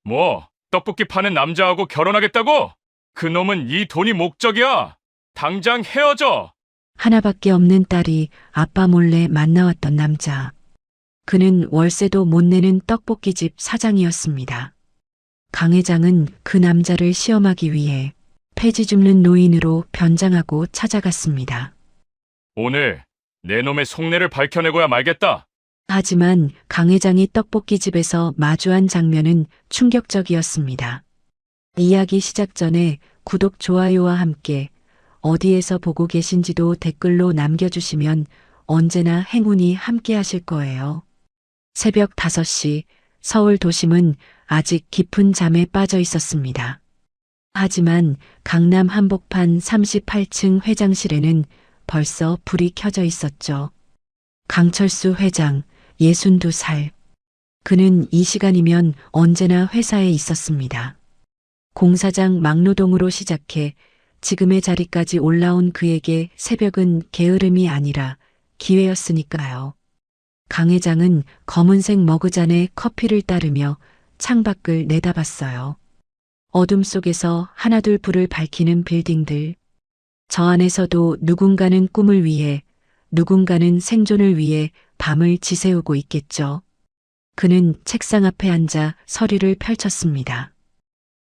뭐, 떡볶이 파는 남자하고 결혼하겠다고? 그놈은 이 돈이 목적이야. 당장 헤어져. 하나밖에 없는 딸이 아빠 몰래 만나왔던 남자. 그는 월세도 못 내는 떡볶이집 사장이었습니다. 강 회장은 그 남자를 시험하기 위해 폐지 줍는 노인으로 변장하고 찾아갔습니다. 오늘 내 놈의 속내를 밝혀내고야 말겠다. 하지만 강 회장이 떡볶이집에서 마주한 장면은 충격적이었습니다. 이야기 시작 전에 구독, 좋아요와 함께 어디에서 보고 계신지도 댓글로 남겨주시면 언제나 행운이 함께 하실 거예요. 새벽 5시 서울 도심은 아직 깊은 잠에 빠져 있었습니다. 하지만 강남 한복판 38층 회장실에는 벌써 불이 켜져 있었죠. 강철수 회장, 62살. 그는 이 시간이면 언제나 회사에 있었습니다. 공사장 막노동으로 시작해 지금의 자리까지 올라온 그에게 새벽은 게으름이 아니라 기회였으니까요. 강 회장은 검은색 머그잔에 커피를 따르며 창밖을 내다봤어요. 어둠 속에서 하나둘 불을 밝히는 빌딩들. 저 안에서도 누군가는 꿈을 위해, 누군가는 생존을 위해 밤을 지새우고 있겠죠. 그는 책상 앞에 앉아 서류를 펼쳤습니다.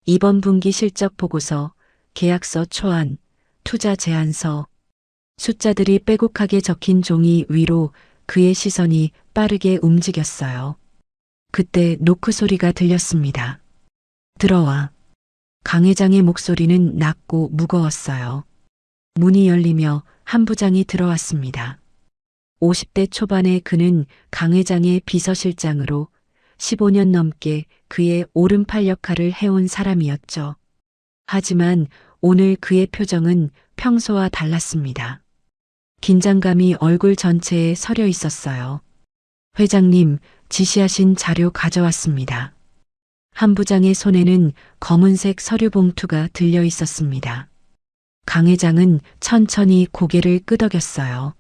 이번 분기 실적 보고서, 계약서 초안, 투자 제안서. 숫자들이 빼곡하게 적힌 종이 위로 그의 시선이 빠르게 움직였어요. 그때 노크 소리가 들렸습니다. 들어와. 강 회장의 목소리는 낮고 무거웠어요. 문이 열리며 한 부장이 들어왔습니다. 50대 초반의 그는 강 회장의 비서실장으로 15년 넘게 그의 오른팔 역할을 해온 사람이었죠. 하지만 오늘 그의 표정은 평소와 달랐습니다. 긴장감이 얼굴 전체에 서려 있었어요. 회장님, 지시하신 자료 가져왔습니다. 한 부장의 손에는 검은색 서류 봉투가 들려 있었습니다. 강 회장은 천천히 고개를 끄덕였어요.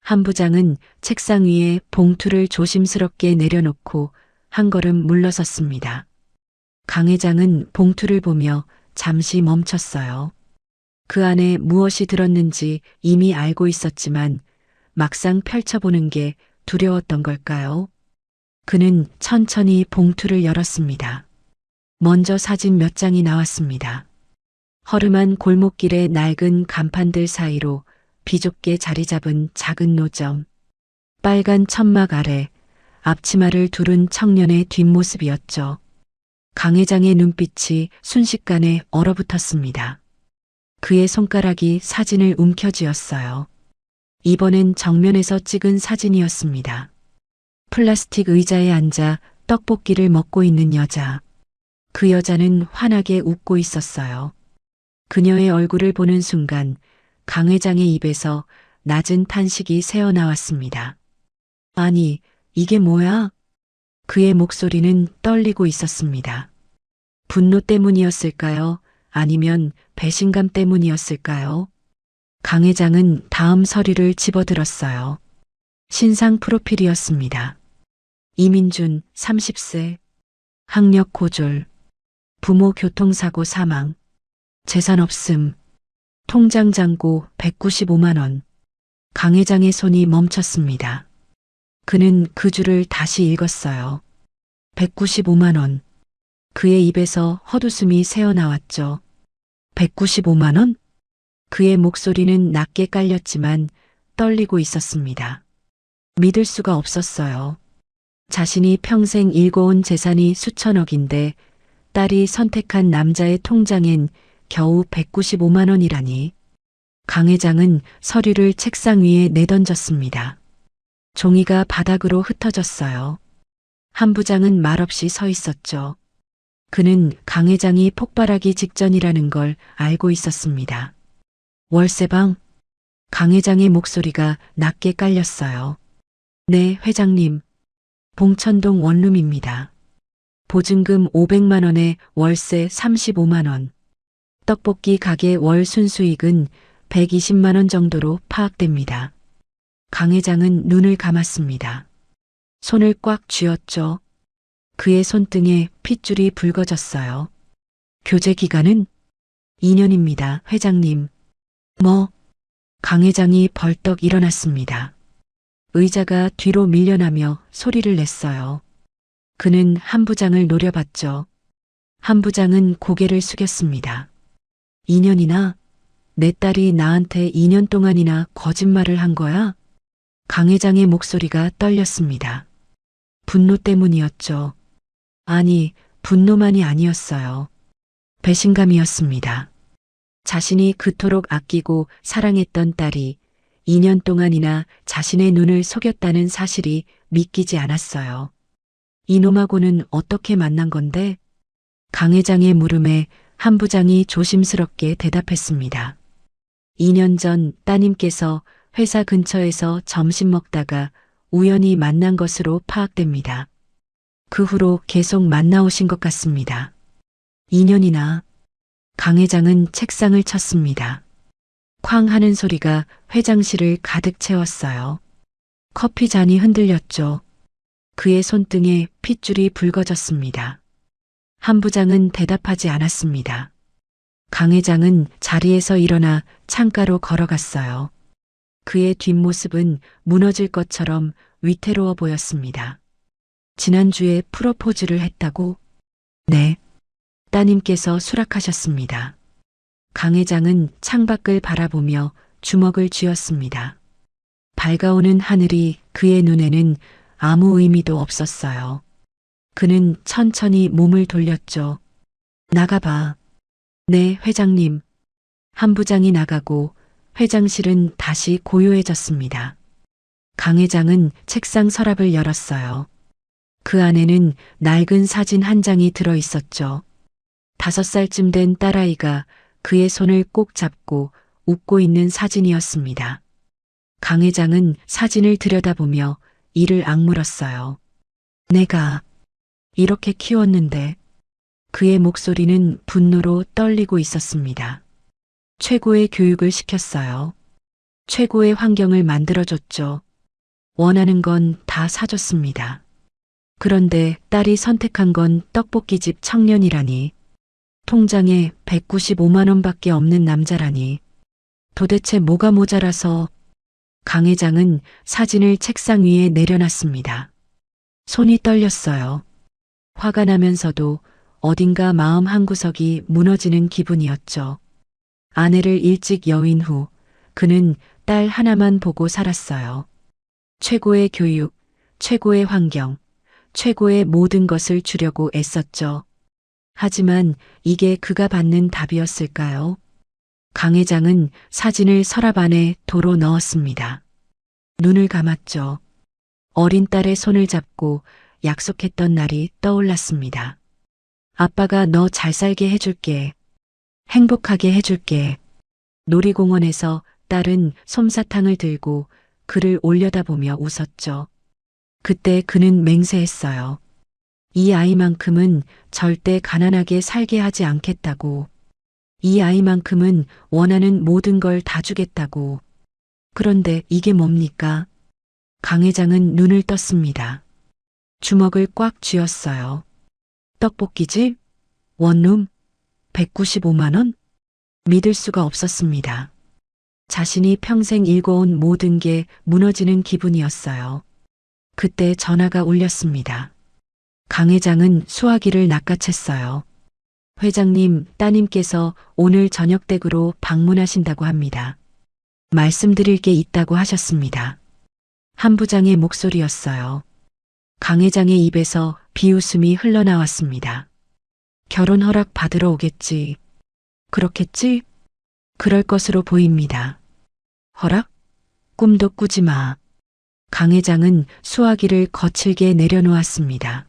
한 부장은 책상 위에 봉투를 조심스럽게 내려놓고 한 걸음 물러섰습니다. 강 회장은 봉투를 보며 잠시 멈췄어요. 그 안에 무엇이 들었는지 이미 알고 있었지만 막상 펼쳐보는 게 두려웠던 걸까요? 그는 천천히 봉투를 열었습니다. 먼저 사진 몇 장이 나왔습니다. 허름한 골목길의 낡은 간판들 사이로 비좁게 자리 잡은 작은 노점. 빨간 천막 아래 앞치마를 두른 청년의 뒷모습이었죠. 강 회장의 눈빛이 순식간에 얼어붙었습니다. 그의 손가락이 사진을 움켜쥐었어요. 이번엔 정면에서 찍은 사진이었습니다. 플라스틱 의자에 앉아 떡볶이를 먹고 있는 여자. 그 여자는 환하게 웃고 있었어요. 그녀의 얼굴을 보는 순간 강 회장의 입에서 낮은 탄식이 새어나왔습니다. 아니, 이게 뭐야? 그의 목소리는 떨리고 있었습니다. 분노 때문이었을까요? 아니면 배신감 때문이었을까요? 강 회장은 다음 서류를 집어들었어요. 신상 프로필이었습니다. 이민준, 30세. 학력 고졸. 부모 교통사고 사망. 재산 없음. 통장 잔고 195만 원. 강 회장의 손이 멈췄습니다. 그는 그 줄을 다시 읽었어요. 195만 원. 그의 입에서 헛웃음이 새어나왔죠. 195만 원? 그의 목소리는 낮게 깔렸지만 떨리고 있었습니다. 믿을 수가 없었어요. 자신이 평생 일궈온 재산이 수천억인데 딸이 선택한 남자의 통장엔 겨우 195만 원이라니. 강 회장은 서류를 책상 위에 내던졌습니다. 종이가 바닥으로 흩어졌어요. 한 부장은 말없이 서 있었죠. 그는 강 회장이 폭발하기 직전이라는 걸 알고 있었습니다. 월세방? 강 회장의 목소리가 낮게 깔렸어요. 네, 회장님. 봉천동 원룸입니다. 보증금 500만 원에 월세 35만 원. 떡볶이 가게 월 순수익은 120만 원 정도로 파악됩니다. 강 회장은 눈을 감았습니다. 손을 꽉 쥐었죠. 그의 손등에 핏줄이 붉어졌어요. 교제 기간은 2년입니다, 회장님. 뭐? 강 회장이 벌떡 일어났습니다. 의자가 뒤로 밀려나며 소리를 냈어요. 그는 한 부장을 노려봤죠. 한 부장은 고개를 숙였습니다. 2년이나? 내 딸이 나한테 2년 동안이나 거짓말을 한 거야? 강 회장의 목소리가 떨렸습니다. 분노 때문이었죠. 아니, 분노만이 아니었어요. 배신감이었습니다. 자신이 그토록 아끼고 사랑했던 딸이 2년 동안이나 자신의 눈을 속였다는 사실이 믿기지 않았어요. 이놈하고는 어떻게 만난 건데? 강 회장의 물음에 한 부장이 조심스럽게 대답했습니다. 2년 전 따님께서 회사 근처에서 점심 먹다가 우연히 만난 것으로 파악됩니다. 그 후로 계속 만나오신 것 같습니다. 2년이나. 강 회장은 책상을 쳤습니다. 쾅 하는 소리가 회장실을 가득 채웠어요. 커피 잔이 흔들렸죠. 그의 손등에 핏줄이 붉어졌습니다. 한 부장은 대답하지 않았습니다. 강 회장은 자리에서 일어나 창가로 걸어갔어요. 그의 뒷모습은 무너질 것처럼 위태로워 보였습니다. 지난주에 프로포즈를 했다고? 네. 따님께서 수락하셨습니다. 강 회장은 창밖을 바라보며 주먹을 쥐었습니다. 밝아오는 하늘이 그의 눈에는 아무 의미도 없었어요. 그는 천천히 몸을 돌렸죠. 나가봐. 네, 회장님. 한 부장이 나가고 회장실은 다시 고요해졌습니다. 강 회장은 책상 서랍을 열었어요. 그 안에는 낡은 사진 한 장이 들어 있었죠. 5살쯤 된 딸아이가 그의 손을 꼭 잡고 웃고 있는 사진이었습니다. 강 회장은 사진을 들여다보며 이를 악물었어요. 내가 이렇게 키웠는데. 그의 목소리는 분노로 떨리고 있었습니다. 최고의 교육을 시켰어요. 최고의 환경을 만들어줬죠. 원하는 건 다 사줬습니다. 그런데 딸이 선택한 건 떡볶이집 청년이라니. 통장에 195만 원밖에 없는 남자라니. 도대체 뭐가 모자라서. 강 회장은 사진을 책상 위에 내려놨습니다. 손이 떨렸어요. 화가 나면서도 어딘가 마음 한구석이 무너지는 기분이었죠. 아내를 일찍 여윈 후 그는 딸 하나만 보고 살았어요. 최고의 교육, 최고의 환경, 최고의 모든 것을 주려고 애썼죠. 하지만 이게 그가 받는 답이었을까요? 강 회장은 사진을 서랍 안에 도로 넣었습니다. 눈을 감았죠. 어린 딸의 손을 잡고 약속했던 날이 떠올랐습니다. 아빠가 너 잘 살게 해줄게. 행복하게 해줄게. 놀이공원에서 딸은 솜사탕을 들고 그를 올려다보며 웃었죠. 그때 그는 맹세했어요. 이 아이만큼은 절대 가난하게 살게 하지 않겠다고. 이 아이만큼은 원하는 모든 걸 다 주겠다고. 그런데 이게 뭡니까? 강 회장은 눈을 떴습니다. 주먹을 꽉 쥐었어요. 떡볶이집? 원룸? 195만 원? 믿을 수가 없었습니다. 자신이 평생 일궈온 모든 게 무너지는 기분이었어요. 그때 전화가 울렸습니다. 강 회장은 수화기를 낚아챘어요. 회장님, 따님께서 오늘 저녁 댁으로 방문하신다고 합니다. 말씀드릴 게 있다고 하셨습니다. 한 부장의 목소리였어요. 강 회장의 입에서 비웃음이 흘러나왔습니다. 결혼 허락 받으러 오겠지. 그렇겠지? 그럴 것으로 보입니다. 허락? 꿈도 꾸지 마. 강 회장은 수화기를 거칠게 내려놓았습니다.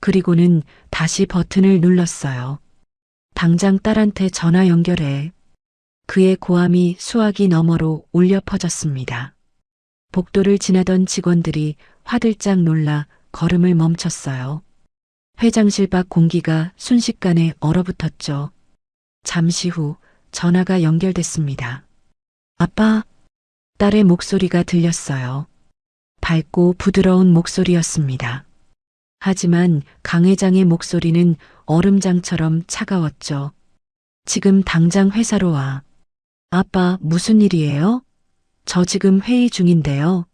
그리고는 다시 버튼을 눌렀어요. 당장 딸한테 전화 연결해. 그의 고함이 수화기 너머로 울려 퍼졌습니다. 복도를 지나던 직원들이 화들짝 놀라 걸음을 멈췄어요. 회장실 밖 공기가 순식간에 얼어붙었죠. 잠시 후 전화가 연결됐습니다. 아빠, 딸의 목소리가 들렸어요. 밝고 부드러운 목소리였습니다. 하지만 강 회장의 목소리는 얼음장처럼 차가웠죠. 지금 당장 회사로 와. 아빠, 무슨 일이에요? 저 지금 회의 중인데요.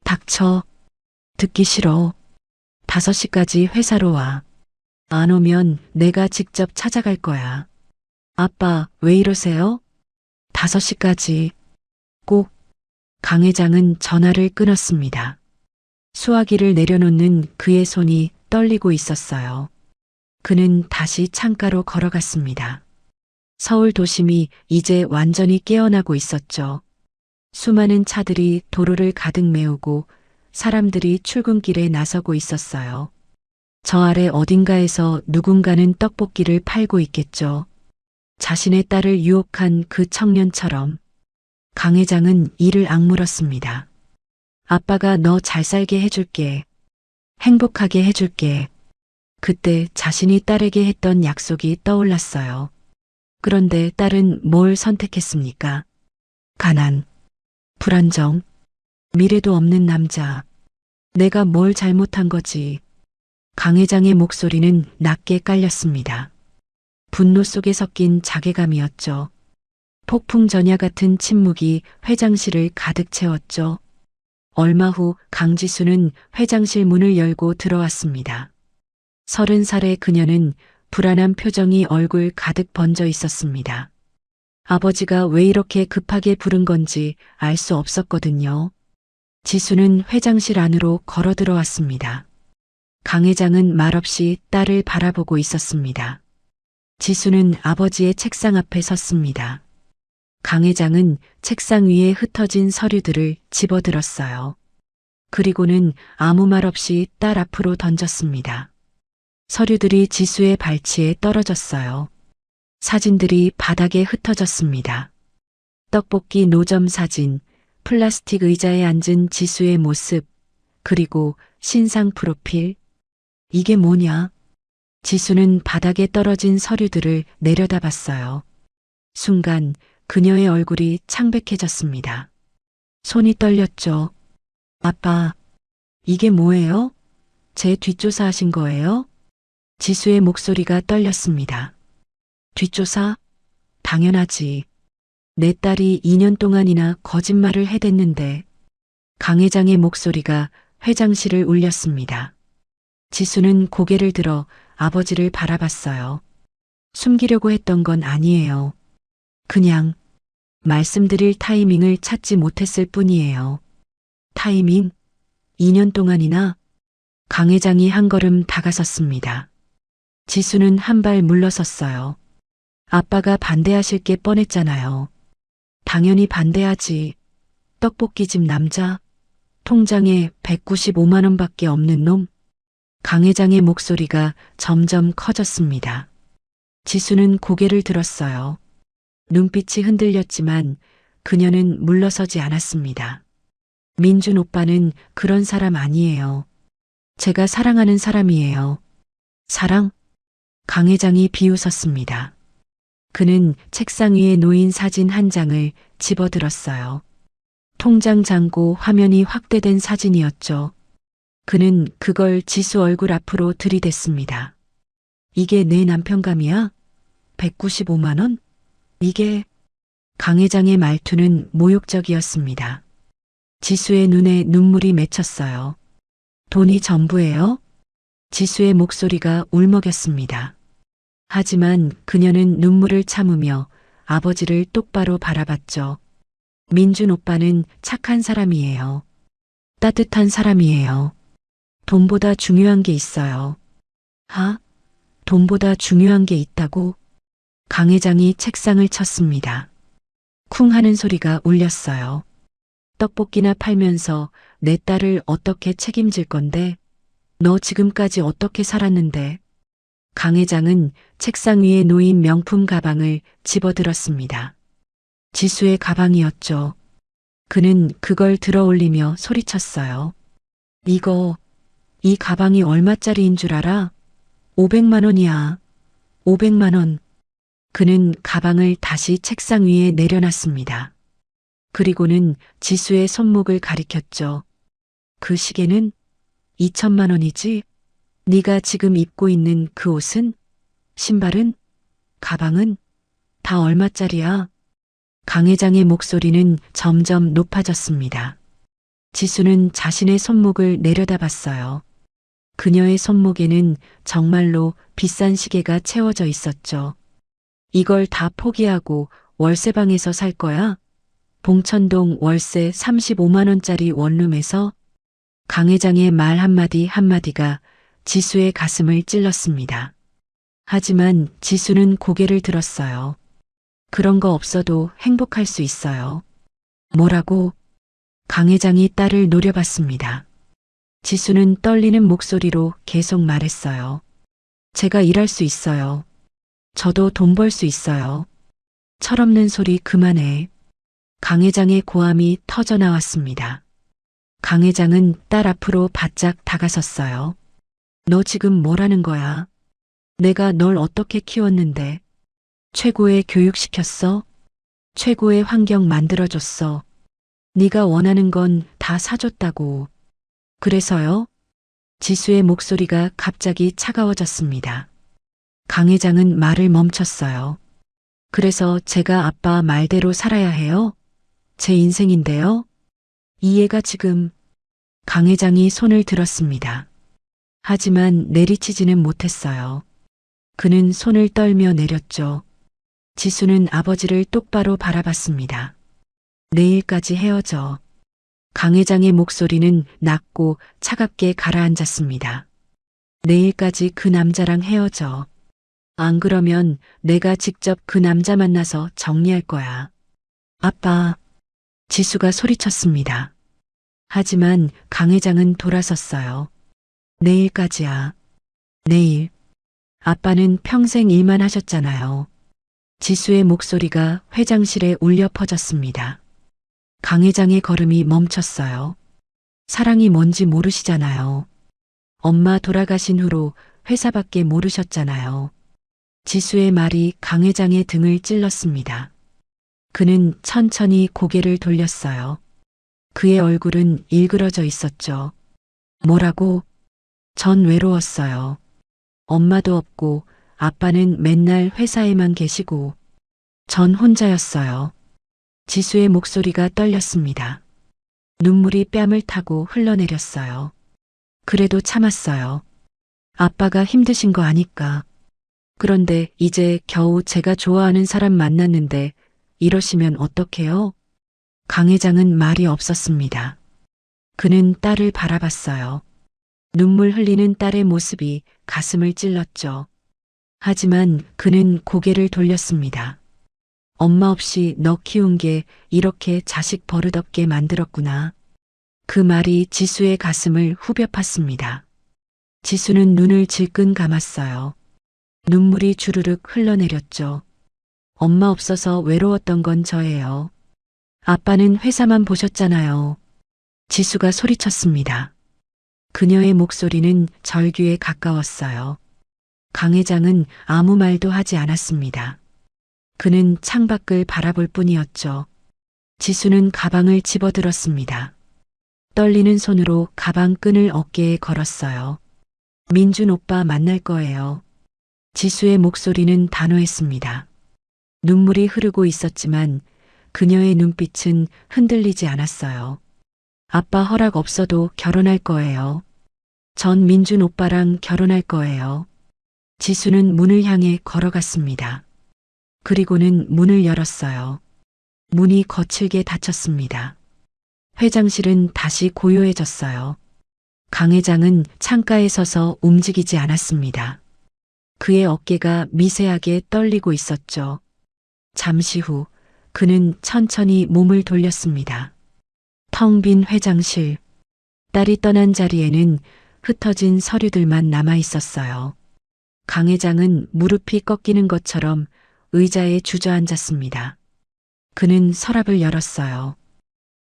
닥쳐. 듣기 싫어. 5시까지 회사로 와. 안 오면 내가 직접 찾아갈 거야. 아빠, 왜 이러세요? 5시까지. 꼭. 강 회장은 전화를 끊었습니다. 수화기를 내려놓는 그의 손이 떨리고 있었어요. 그는 다시 창가로 걸어갔습니다. 서울 도심이 이제 완전히 깨어나고 있었죠. 수많은 차들이 도로를 가득 메우고 사람들이 출근길에 나서고 있었어요. 저 아래 어딘가에서 누군가는 떡볶이를 팔고 있겠죠. 자신의 딸을 유혹한 그 청년처럼. 강 회장은 이를 악물었습니다. 아빠가 너 잘 살게 해줄게. 행복하게 해줄게. 그때 자신이 딸에게 했던 약속이 떠올랐어요. 그런데 딸은 뭘 선택했습니까? 가난, 불안정, 미래도 없는 남자. 내가 뭘 잘못한 거지? 강 회장의 목소리는 낮게 깔렸습니다. 분노 속에 섞인 자괴감이었죠. 폭풍 전야 같은 침묵이 회장실을 가득 채웠죠. 얼마 후 강지수는 회장실 문을 열고 들어왔습니다. 30살의 그녀는 불안한 표정이 얼굴 가득 번져 있었습니다. 아버지가 왜 이렇게 급하게 부른 건지 알 수 없었거든요. 지수는 회장실 안으로 걸어 들어왔습니다. 강 회장은 말없이 딸을 바라보고 있었습니다. 지수는 아버지의 책상 앞에 섰습니다. 강 회장은 책상 위에 흩어진 서류들을 집어들었어요. 그리고는 아무 말 없이 딸 앞으로 던졌습니다. 서류들이 지수의 발치에 떨어졌어요. 사진들이 바닥에 흩어졌습니다. 떡볶이 노점 사진, 플라스틱 의자에 앉은 지수의 모습, 그리고 신상 프로필. 이게 뭐냐? 지수는 바닥에 떨어진 서류들을 내려다봤어요. 순간 그녀의 얼굴이 창백해졌습니다. 손이 떨렸죠. 아빠, 이게 뭐예요? 제 뒷조사하신 거예요? 지수의 목소리가 떨렸습니다. 뒷조사? 당연하지. 내 딸이 2년 동안이나 거짓말을 해댔는데. 강 회장의 목소리가 회장실을 울렸습니다. 지수는 고개를 들어 아버지를 바라봤어요. 숨기려고 했던 건 아니에요. 그냥 말씀드릴 타이밍을 찾지 못했을 뿐이에요. 타이밍? 2년 동안이나? 강 회장이 한 걸음 다가섰습니다. 지수는 한 발 물러섰어요. 아빠가 반대하실 게 뻔했잖아요. 당연히 반대하지. 떡볶이집 남자? 통장에 195만 원밖에 없는 놈? 강 회장의 목소리가 점점 커졌습니다. 지수는 고개를 들었어요. 눈빛이 흔들렸지만 그녀는 물러서지 않았습니다. 민준 오빠는 그런 사람 아니에요. 제가 사랑하는 사람이에요. 사랑? 강 회장이 비웃었습니다. 그는 책상 위에 놓인 사진 한 장을 집어들었어요. 통장 잔고 화면이 확대된 사진이었죠. 그는 그걸 지수 얼굴 앞으로 들이댔습니다. 이게 내 남편감이야? 195만 원? 이게... 강 회장의 말투는 모욕적이었습니다. 지수의 눈에 눈물이 맺혔어요. 돈이 전부예요? 지수의 목소리가 울먹였습니다. 하지만 그녀는 눈물을 참으며 아버지를 똑바로 바라봤죠. 민준 오빠는 착한 사람이에요. 따뜻한 사람이에요. 돈보다 중요한 게 있어요. 돈보다 중요한 게 있다고? 강 회장이 책상을 쳤습니다. 쿵 하는 소리가 울렸어요. 떡볶이나 팔면서 내 딸을 어떻게 책임질 건데? 너 지금까지 어떻게 살았는데? 강 회장은 책상 위에 놓인 명품 가방을 집어들었습니다. 지수의 가방이었죠. 그는 그걸 들어 올리며 소리쳤어요. 이 가방이 얼마짜리인 줄 알아? 500만 원이야. 500만 원. 그는 가방을 다시 책상 위에 내려놨습니다. 그리고는 지수의 손목을 가리켰죠. 그 시계는 2천만 원이지? 네가 지금 입고 있는 그 옷은? 신발은? 가방은? 다 얼마짜리야? 강 회장의 목소리는 점점 높아졌습니다. 지수는 자신의 손목을 내려다봤어요. 그녀의 손목에는 정말로 비싼 시계가 채워져 있었죠. 이걸 다 포기하고 월세방에서 살 거야? 봉천동 월세 35만 원짜리 원룸에서? 강 회장의 말 한마디 한마디가 지수의 가슴을 찔렀습니다. 하지만 지수는 고개를 들었어요. 그런 거 없어도 행복할 수 있어요. 뭐라고? 강 회장이 딸을 노려봤습니다. 지수는 떨리는 목소리로 계속 말했어요. 제가 일할 수 있어요. 저도 돈 벌 수 있어요. 철없는 소리 그만해. 강 회장의 고함이 터져 나왔습니다. 강 회장은 딸 앞으로 바짝 다가섰어요. 너 지금 뭐라는 거야? 내가 널 어떻게 키웠는데? 최고의 교육시켰어? 최고의 환경 만들어줬어. 네가 원하는 건 다 사줬다고. 그래서요? 지수의 목소리가 갑자기 차가워졌습니다. 강 회장은 말을 멈췄어요. 그래서 제가 아빠 말대로 살아야 해요? 제 인생인데요? 이해가 지금. 강 회장이 손을 들었습니다. 하지만 내리치지는 못했어요. 그는 손을 떨며 내렸죠. 지수는 아버지를 똑바로 바라봤습니다. 내일까지 헤어져. 강 회장의 목소리는 낮고 차갑게 가라앉았습니다. 내일까지 그 남자랑 헤어져. 안 그러면 내가 직접 그 남자 만나서 정리할 거야. 아빠. 지수가 소리쳤습니다. 하지만 강 회장은 돌아섰어요. 내일까지야. 내일. 아빠는 평생 일만 하셨잖아요. 지수의 목소리가 회장실에 울려 퍼졌습니다. 강 회장의 걸음이 멈췄어요. 사랑이 뭔지 모르시잖아요. 엄마 돌아가신 후로 회사밖에 모르셨잖아요. 지수의 말이 강 회장의 등을 찔렀습니다. 그는 천천히 고개를 돌렸어요. 그의 얼굴은 일그러져 있었죠. 뭐라고? 전 외로웠어요. 엄마도 없고 아빠는 맨날 회사에만 계시고 전 혼자였어요. 지수의 목소리가 떨렸습니다. 눈물이 뺨을 타고 흘러내렸어요. 그래도 참았어요. 아빠가 힘드신 거 아니까. 그런데 이제 겨우 제가 좋아하는 사람 만났는데 이러시면 어떡해요? 강 회장은 말이 없었습니다. 그는 딸을 바라봤어요. 눈물 흘리는 딸의 모습이 가슴을 찔렀죠. 하지만 그는 고개를 돌렸습니다. 엄마 없이 너 키운 게 이렇게 자식 버릇없게 만들었구나. 그 말이 지수의 가슴을 후벼 팠습니다. 지수는 눈을 질끈 감았어요. 눈물이 주르륵 흘러내렸죠. 엄마 없어서 외로웠던 건 저예요. 아빠는 회사만 보셨잖아요. 지수가 소리쳤습니다. 그녀의 목소리는 절규에 가까웠어요. 강 회장은 아무 말도 하지 않았습니다. 그는 창밖을 바라볼 뿐이었죠. 지수는 가방을 집어들었습니다. 떨리는 손으로 가방 끈을 어깨에 걸었어요. 민준 오빠 만날 거예요. 지수의 목소리는 단호했습니다. 눈물이 흐르고 있었지만 그녀의 눈빛은 흔들리지 않았어요. 아빠 허락 없어도 결혼할 거예요. 전 민준 오빠랑 결혼할 거예요. 지수는 문을 향해 걸어갔습니다. 그리고는 문을 열었어요. 문이 거칠게 닫혔습니다. 회장실은 다시 고요해졌어요. 강 회장은 창가에 서서 움직이지 않았습니다. 그의 어깨가 미세하게 떨리고 있었죠. 잠시 후 그는 천천히 몸을 돌렸습니다. 텅 빈 회장실. 딸이 떠난 자리에는 흩어진 서류들만 남아 있었어요. 강 회장은 무릎이 꺾이는 것처럼 의자에 주저앉았습니다. 그는 서랍을 열었어요.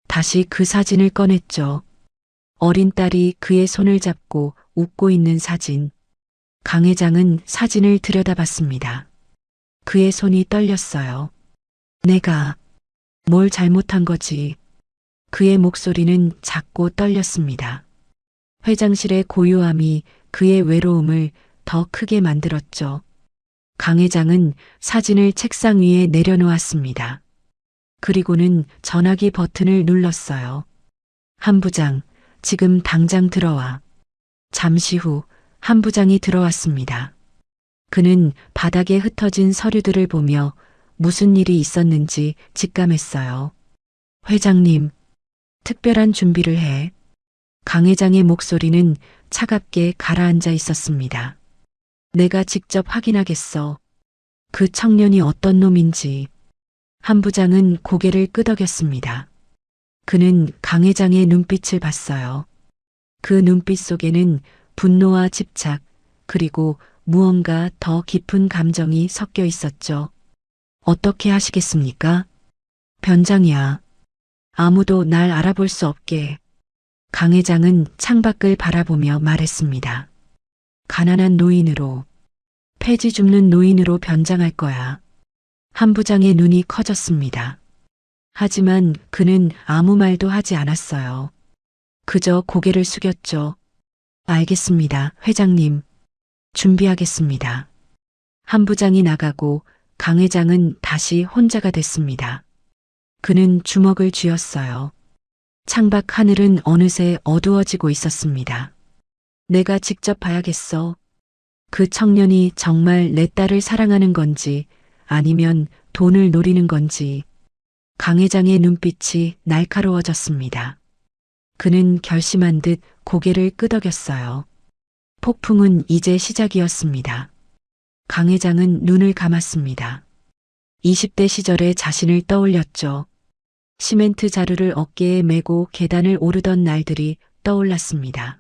다시 그 사진을 꺼냈죠. 어린 딸이 그의 손을 잡고 웃고 있는 사진. 강 회장은 사진을 들여다봤습니다. 그의 손이 떨렸어요. 내가 뭘 잘못한 거지? 그의 목소리는 작고 떨렸습니다. 회장실의 고요함이 그의 외로움을 더 크게 만들었죠. 강 회장은 사진을 책상 위에 내려놓았습니다. 그리고는 전화기 버튼을 눌렀어요. 한 부장, 지금 당장 들어와. 잠시 후 한 부장이 들어왔습니다. 그는 바닥에 흩어진 서류들을 보며 무슨 일이 있었는지 직감했어요. 회장님, 특별한 준비를 해. 강 회장의 목소리는 차갑게 가라앉아 있었습니다. 내가 직접 확인하겠어. 그 청년이 어떤 놈인지. 한 부장은 고개를 끄덕였습니다. 그는 강 회장의 눈빛을 봤어요. 그 눈빛 속에는 분노와 집착, 그리고 무언가 더 깊은 감정이 섞여 있었죠. 어떻게 하시겠습니까? 변장이야. 아무도 날 알아볼 수 없게. 강 회장은 창밖을 바라보며 말했습니다. 가난한 노인으로, 폐지 줍는 노인으로 변장할 거야. 한 부장의 눈이 커졌습니다. 하지만 그는 아무 말도 하지 않았어요. 그저 고개를 숙였죠. 알겠습니다, 회장님. 준비하겠습니다. 한 부장이 나가고 강 회장은 다시 혼자가 됐습니다. 그는 주먹을 쥐었어요. 창밖 하늘은 어느새 어두워지고 있었습니다. 내가 직접 봐야겠어. 그 청년이 정말 내 딸을 사랑하는 건지 아니면 돈을 노리는 건지. 강 회장의 눈빛이 날카로워졌습니다. 그는 결심한 듯 고개를 끄덕였어요. 폭풍은 이제 시작이었습니다. 강 회장은 눈을 감았습니다. 20대 시절의 자신을 떠올렸죠. 시멘트 자루를 어깨에 메고 계단을 오르던 날들이 떠올랐습니다.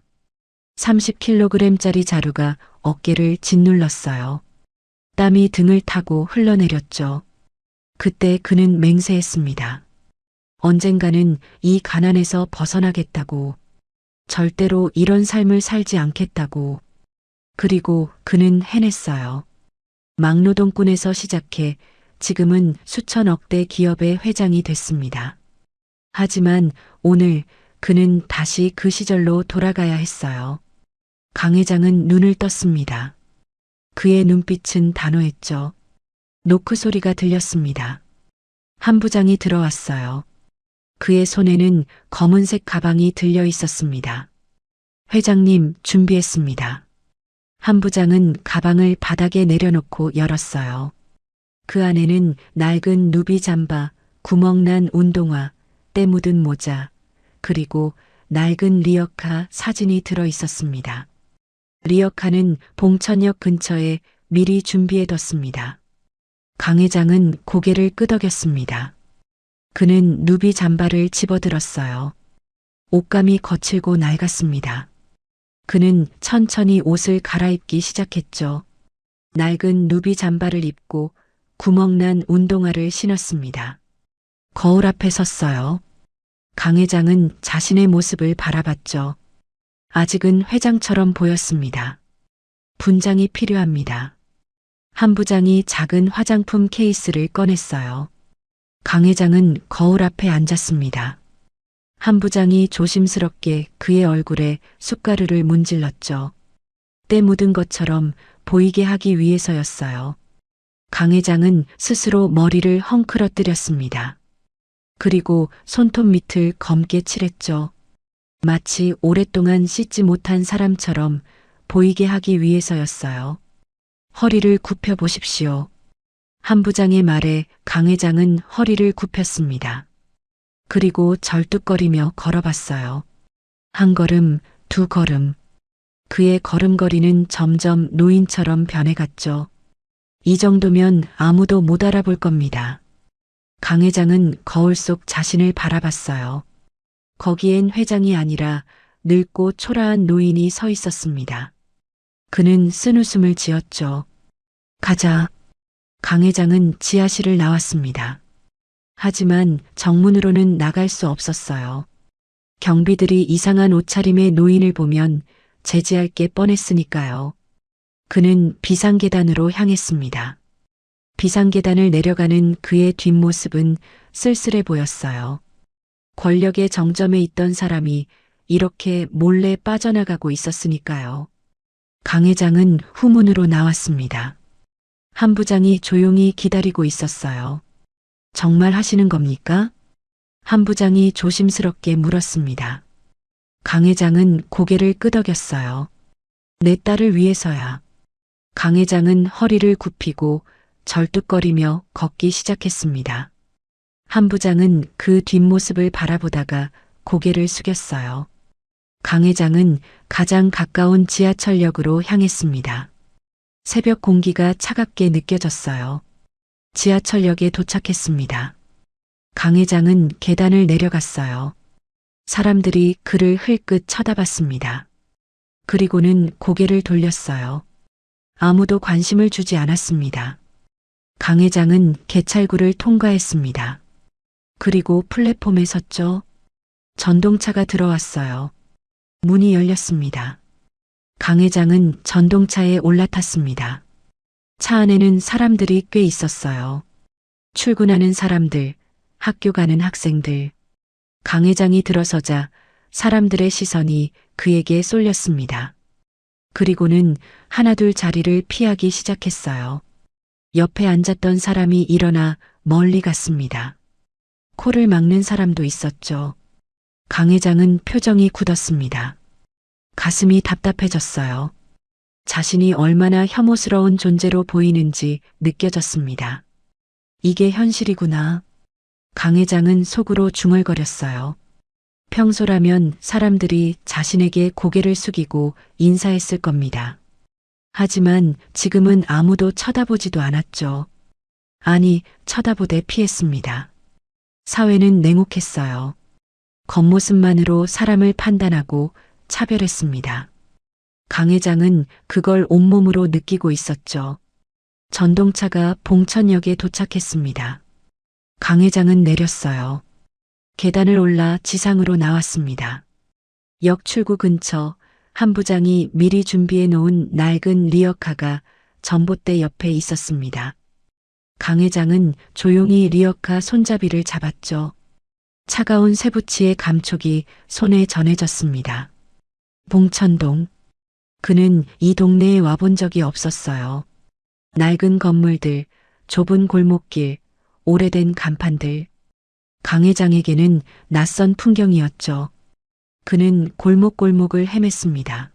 30kg짜리 자루가 어깨를 짓눌렀어요. 땀이 등을 타고 흘러내렸죠. 그때 그는 맹세했습니다. 언젠가는 이 가난에서 벗어나겠다고. 절대로 이런 삶을 살지 않겠다고. 그리고 그는 해냈어요. 막노동꾼에서 시작해 지금은 수천억 대 기업의 회장이 됐습니다. 하지만 오늘 그는 다시 그 시절로 돌아가야 했어요. 강 회장은 눈을 떴습니다. 그의 눈빛은 단호했죠. 노크 소리가 들렸습니다. 한 부장이 들어왔어요. 그의 손에는 검은색 가방이 들려 있었습니다. 회장님, 준비했습니다. 한 부장은 가방을 바닥에 내려놓고 열었어요. 그 안에는 낡은 누비 잠바, 구멍난 운동화, 때 묻은 모자, 그리고 낡은 리어카 사진이 들어 있었습니다. 리어카는 봉천역 근처에 미리 준비해뒀습니다. 강 회장은 고개를 끄덕였습니다. 그는 누비 잠바를 집어들었어요. 옷감이 거칠고 낡았습니다. 그는 천천히 옷을 갈아입기 시작했죠. 낡은 누비 잠바를 입고 구멍난 운동화를 신었습니다. 거울 앞에 섰어요. 강 회장은 자신의 모습을 바라봤죠. 아직은 회장처럼 보였습니다. 분장이 필요합니다. 한 부장이 작은 화장품 케이스를 꺼냈어요. 강 회장은 거울 앞에 앉았습니다. 한 부장이 조심스럽게 그의 얼굴에 숟가루를 문질렀죠. 때 묻은 것처럼 보이게 하기 위해서였어요. 강 회장은 스스로 머리를 헝클어뜨렸습니다. 그리고 손톱 밑을 검게 칠했죠. 마치 오랫동안 씻지 못한 사람처럼 보이게 하기 위해서였어요. 허리를 굽혀 보십시오. 한 부장의 말에 강 회장은 허리를 굽혔습니다. 그리고 절뚝거리며 걸어봤어요. 한 걸음, 두 걸음. 그의 걸음걸이는 점점 노인처럼 변해갔죠. 이 정도면 아무도 못 알아볼 겁니다. 강 회장은 거울 속 자신을 바라봤어요. 거기엔 회장이 아니라 늙고 초라한 노인이 서 있었습니다. 그는 쓴웃음을 지었죠. 가자. 강 회장은 지하실을 나왔습니다. 하지만 정문으로는 나갈 수 없었어요. 경비들이 이상한 옷차림의 노인을 보면 제지할 게 뻔했으니까요. 그는 비상계단으로 향했습니다. 비상계단을 내려가는 그의 뒷모습은 쓸쓸해 보였어요. 권력의 정점에 있던 사람이 이렇게 몰래 빠져나가고 있었으니까요. 강 회장은 후문으로 나왔습니다. 한 부장이 조용히 기다리고 있었어요. 정말 하시는 겁니까? 한 부장이 조심스럽게 물었습니다. 강 회장은 고개를 끄덕였어요. 내 딸을 위해서야. 강 회장은 허리를 굽히고 절뚝거리며 걷기 시작했습니다. 한 부장은 그 뒷모습을 바라보다가 고개를 숙였어요. 강 회장은 가장 가까운 지하철역으로 향했습니다. 새벽 공기가 차갑게 느껴졌어요. 지하철역에 도착했습니다. 강 회장은 계단을 내려갔어요. 사람들이 그를 흘끗 쳐다봤습니다. 그리고는 고개를 돌렸어요. 아무도 관심을 주지 않았습니다. 강 회장은 개찰구를 통과했습니다. 그리고 플랫폼에 섰죠. 전동차가 들어왔어요. 문이 열렸습니다. 강 회장은 전동차에 올라탔습니다. 차 안에는 사람들이 꽤 있었어요. 출근하는 사람들, 학교 가는 학생들. 강 회장이 들어서자 사람들의 시선이 그에게 쏠렸습니다. 그리고는 하나둘 자리를 피하기 시작했어요. 옆에 앉았던 사람이 일어나 멀리 갔습니다. 코를 막는 사람도 있었죠. 강 회장은 표정이 굳었습니다. 가슴이 답답해졌어요. 자신이 얼마나 혐오스러운 존재로 보이는지 느껴졌습니다. 이게 현실이구나. 강 회장은 속으로 중얼거렸어요. 평소라면 사람들이 자신에게 고개를 숙이고 인사했을 겁니다. 하지만 지금은 아무도 쳐다보지도 않았죠. 아니, 쳐다보되 피했습니다. 사회는 냉혹했어요. 겉모습만으로 사람을 판단하고 차별했습니다. 강 회장은 그걸 온몸으로 느끼고 있었죠. 전동차가 봉천역에 도착했습니다. 강 회장은 내렸어요. 계단을 올라 지상으로 나왔습니다. 역 출구 근처 한 부장이 미리 준비해 놓은 낡은 리어카가 전봇대 옆에 있었습니다. 강 회장은 조용히 리어카 손잡이를 잡았죠. 차가운 쇠붙이의 감촉이 손에 전해졌습니다. 봉천동. 그는 이 동네에 와본 적이 없었어요. 낡은 건물들, 좁은 골목길, 오래된 간판들. 강 회장에게는 낯선 풍경이었죠. 그는 골목골목을 헤맸습니다.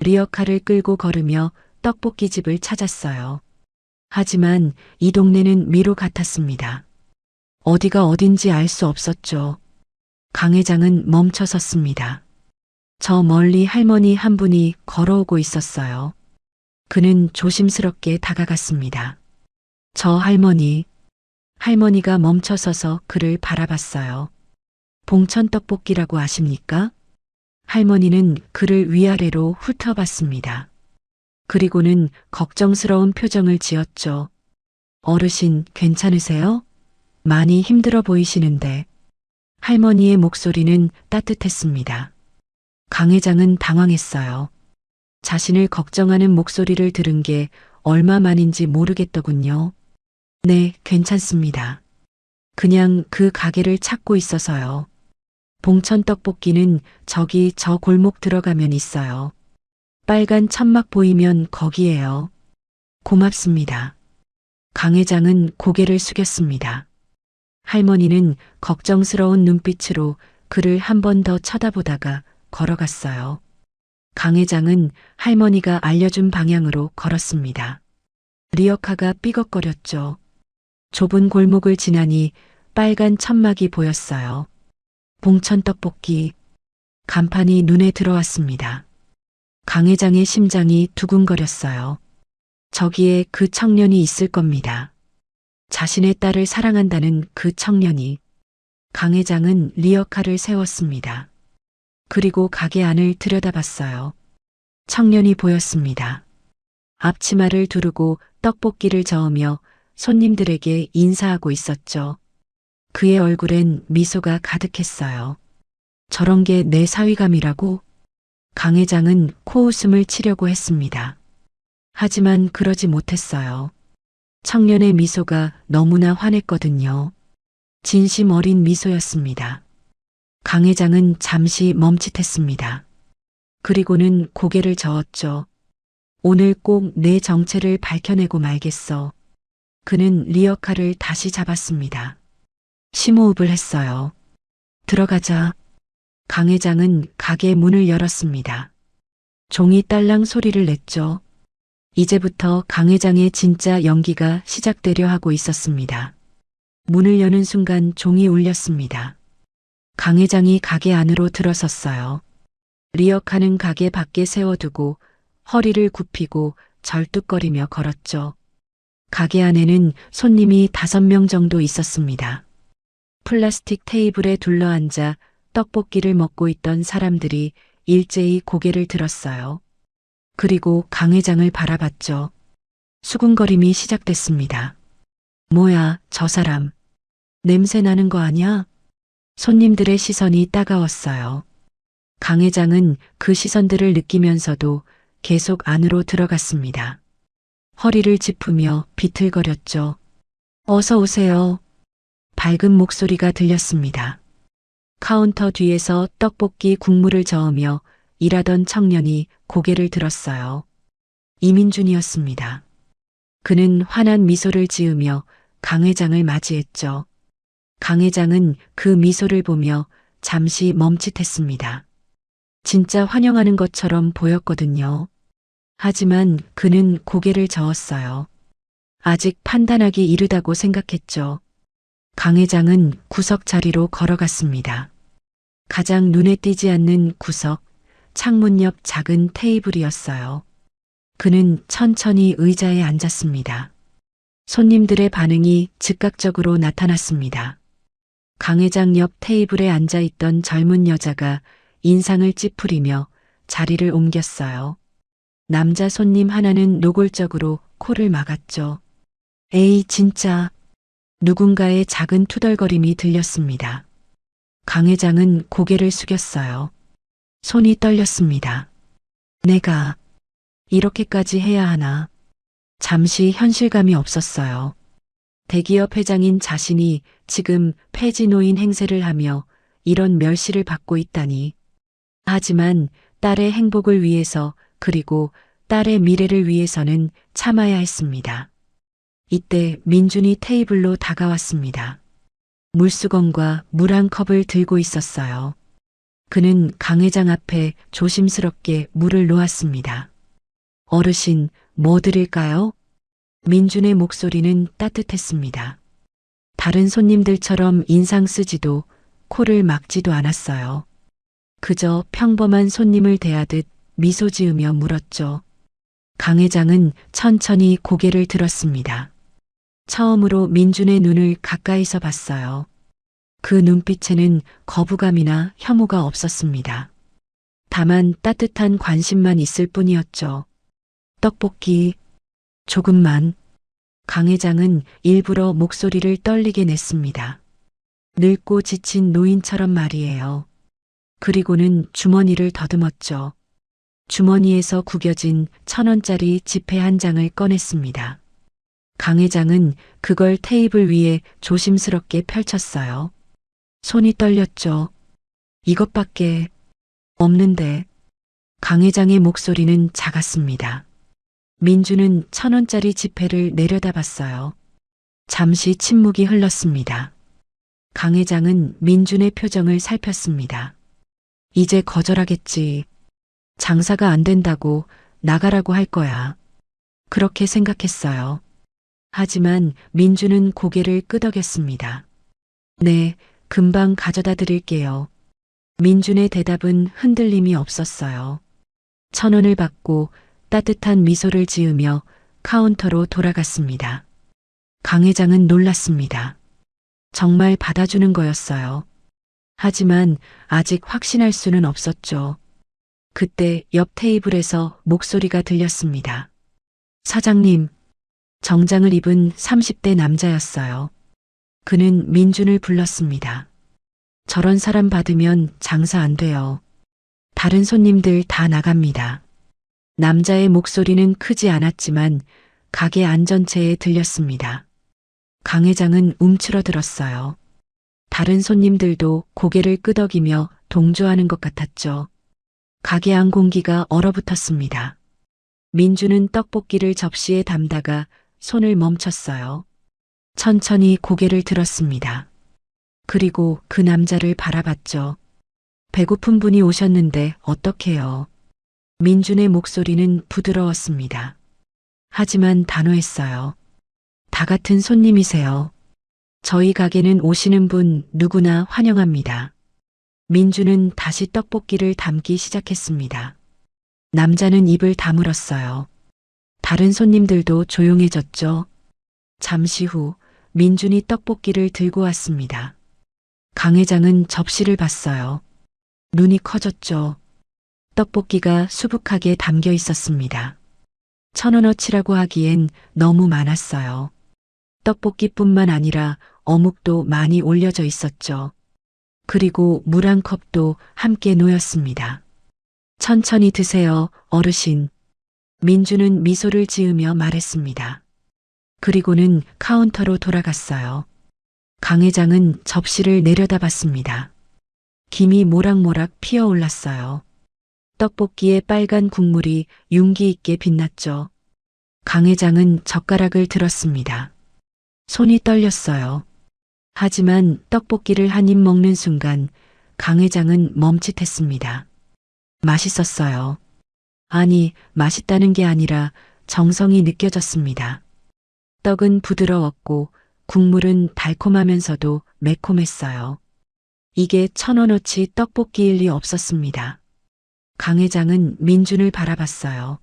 리어카를 끌고 걸으며 떡볶이집을 찾았어요. 하지만 이 동네는 미로 같았습니다. 어디가 어딘지 알 수 없었죠. 강 회장은 멈춰 섰습니다. 저 멀리 할머니 한 분이 걸어오고 있었어요. 그는 조심스럽게 다가갔습니다. 저 할머니. 할머니가 멈춰 서서 그를 바라봤어요. 봉천 떡볶이라고 아십니까? 할머니는 그를 위아래로 훑어봤습니다. 그리고는 걱정스러운 표정을 지었죠. 어르신, 괜찮으세요? 많이 힘들어 보이시는데. 할머니의 목소리는 따뜻했습니다. 강 회장은 당황했어요. 자신을 걱정하는 목소리를 들은 게 얼마만인지 모르겠더군요. 네, 괜찮습니다. 그냥 그 가게를 찾고 있어서요. 봉천 떡볶이는 저기 저 골목 들어가면 있어요. 빨간 천막 보이면 거기에요. 고맙습니다. 강 회장은 고개를 숙였습니다. 할머니는 걱정스러운 눈빛으로 그를 한 번 더 쳐다보다가 걸어갔어요. 강 회장은 할머니가 알려준 방향으로 걸었습니다. 리어카가 삐걱거렸죠. 좁은 골목을 지나니 빨간 천막이 보였어요. 봉천 떡볶이. 간판이 눈에 들어왔습니다. 강 회장의 심장이 두근거렸어요. 저기에 그 청년이 있을 겁니다. 자신의 딸을 사랑한다는 그 청년이. 강 회장은 리어카를 세웠습니다. 그리고 가게 안을 들여다봤어요. 청년이 보였습니다. 앞치마를 두르고 떡볶이를 저으며 손님들에게 인사하고 있었죠. 그의 얼굴엔 미소가 가득했어요. 저런 게 내 사위감이라고? 강 회장은 코웃음을 치려고 했습니다. 하지만 그러지 못했어요. 청년의 미소가 너무나 환했거든요. 진심 어린 미소였습니다. 강 회장은 잠시 멈칫했습니다. 그리고는 고개를 저었죠. 오늘 꼭 내 정체를 밝혀내고 말겠어. 그는 리어카를 다시 잡았습니다. 심호흡을 했어요. 들어가자. 강 회장은 가게 문을 열었습니다. 종이 딸랑 소리를 냈죠. 이제부터 강 회장의 진짜 연기가 시작되려 하고 있었습니다. 문을 여는 순간 종이 울렸습니다. 강 회장이 가게 안으로 들어섰어요. 리어카는 가게 밖에 세워두고 허리를 굽히고 절뚝거리며 걸었죠. 가게 안에는 손님이 5명 정도 있었습니다. 플라스틱 테이블에 둘러앉아 떡볶이를 먹고 있던 사람들이 일제히 고개를 들었어요. 그리고 강 회장을 바라봤죠. 수군거림이 시작됐습니다. 뭐야, 저 사람. 냄새 나는 거 아니야? 손님들의 시선이 따가웠어요. 강 회장은 그 시선들을 느끼면서도 계속 안으로 들어갔습니다. 허리를 짚으며 비틀거렸죠. 어서 오세요. 밝은 목소리가 들렸습니다. 카운터 뒤에서 떡볶이 국물을 저으며 일하던 청년이 고개를 들었어요. 이민준이었습니다. 그는 환한 미소를 지으며 강 회장을 맞이했죠. 강 회장은 그 미소를 보며 잠시 멈칫했습니다. 진짜 환영하는 것처럼 보였거든요. 하지만 그는 고개를 저었어요. 아직 판단하기 이르다고 생각했죠. 강 회장은 구석 자리로 걸어갔습니다. 가장 눈에 띄지 않는 구석, 창문 옆 작은 테이블이었어요. 그는 천천히 의자에 앉았습니다. 손님들의 반응이 즉각적으로 나타났습니다. 강 회장 옆 테이블에 앉아있던 젊은 여자가 인상을 찌푸리며 자리를 옮겼어요. 남자 손님 하나는 노골적으로 코를 막았죠. 에이, 진짜. 누군가의 작은 투덜거림이 들렸습니다. 강 회장은 고개를 숙였어요. 손이 떨렸습니다. 내가 이렇게까지 해야 하나. 잠시 현실감이 없었어요. 대기업 회장인 자신이 지금 폐지노인 행세를 하며 이런 멸시를 받고 있다니. 하지만 딸의 행복을 위해서 그리고 딸의 미래를 위해서는 참아야 했습니다. 이때 민준이 테이블로 다가왔습니다. 물수건과 물 한 컵을 들고 있었어요. 그는 강 회장 앞에 조심스럽게 물을 놓았습니다. 어르신, 뭐 드릴까요? 민준의 목소리는 따뜻했습니다. 다른 손님들처럼 인상 쓰지도 코를 막지도 않았어요. 그저 평범한 손님을 대하듯 미소 지으며 물었죠. 강 회장은 천천히 고개를 들었습니다. 처음으로 민준의 눈을 가까이서 봤어요. 그 눈빛에는 거부감이나 혐오가 없었습니다. 다만 따뜻한 관심만 있을 뿐이었죠. 떡볶이, 조금만. 강 회장은 일부러 목소리를 떨리게 냈습니다. 늙고 지친 노인처럼 말이에요. 그리고는 주머니를 더듬었죠. 주머니에서 구겨진 1,000원짜리 지폐 한 장을 꺼냈습니다. 강 회장은 그걸 테이블 위에 조심스럽게 펼쳤어요. 손이 떨렸죠. 이것밖에 없는데. 강 회장의 목소리는 작았습니다. 민주는 1,000원짜리 지폐를 내려다봤어요. 잠시 침묵이 흘렀습니다. 강 회장은 민준의 표정을 살폈습니다. 이제 거절하겠지. 장사가 안 된다고 나가라고 할 거야. 그렇게 생각했어요. 하지만 민주는 고개를 끄덕였습니다. 네, 금방 가져다 드릴게요. 민준의 대답은 흔들림이 없었어요. 1,000원을 받고 따뜻한 미소를 지으며 카운터로 돌아갔습니다. 강 회장은 놀랐습니다. 정말 받아주는 거였어요. 하지만 아직 확신할 수는 없었죠. 그때 옆 테이블에서 목소리가 들렸습니다. 사장님, 정장을 입은 30대 남자였어요. 그는 민준을 불렀습니다. 저런 사람 받으면 장사 안 돼요. 다른 손님들 다 나갑니다. 남자의 목소리는 크지 않았지만 가게 안전체에 들렸습니다. 강 회장은 움츠러들었어요. 다른 손님들도 고개를 끄덕이며 동조하는 것 같았죠. 가게 안 공기가 얼어붙었습니다. 민주는 떡볶이를 접시에 담다가 손을 멈췄어요. 천천히 고개를 들었습니다. 그리고 그 남자를 바라봤죠. 배고픈 분이 오셨는데 어떡해요. 민준의 목소리는 부드러웠습니다. 하지만 단호했어요. 다 같은 손님이세요. 저희 가게는 오시는 분 누구나 환영합니다. 민주는 다시 떡볶이를 담기 시작했습니다. 남자는 입을 다물었어요. 다른 손님들도 조용해졌죠. 잠시 후 민준이 떡볶이를 들고 왔습니다. 강 회장은 접시를 봤어요. 눈이 커졌죠. 떡볶이가 수북하게 담겨 있었습니다. 1,000원어치라고 하기엔 너무 많았어요. 떡볶이뿐만 아니라 어묵도 많이 올려져 있었죠. 그리고 물 한 컵도 함께 놓였습니다. 천천히 드세요, 어르신. 민주는 미소를 지으며 말했습니다. 그리고는 카운터로 돌아갔어요. 강 회장은 접시를 내려다봤습니다. 김이 모락모락 피어올랐어요. 떡볶이의 빨간 국물이 윤기 있게 빛났죠. 강 회장은 젓가락을 들었습니다. 손이 떨렸어요. 하지만 떡볶이를 한 입 먹는 순간 강 회장은 멈칫했습니다. 맛있었어요. 아니, 맛있다는 게 아니라 정성이 느껴졌습니다. 떡은 부드러웠고 국물은 달콤하면서도 매콤했어요. 이게 1,000원어치 떡볶이일 리 없었습니다. 강 회장은 민준을 바라봤어요.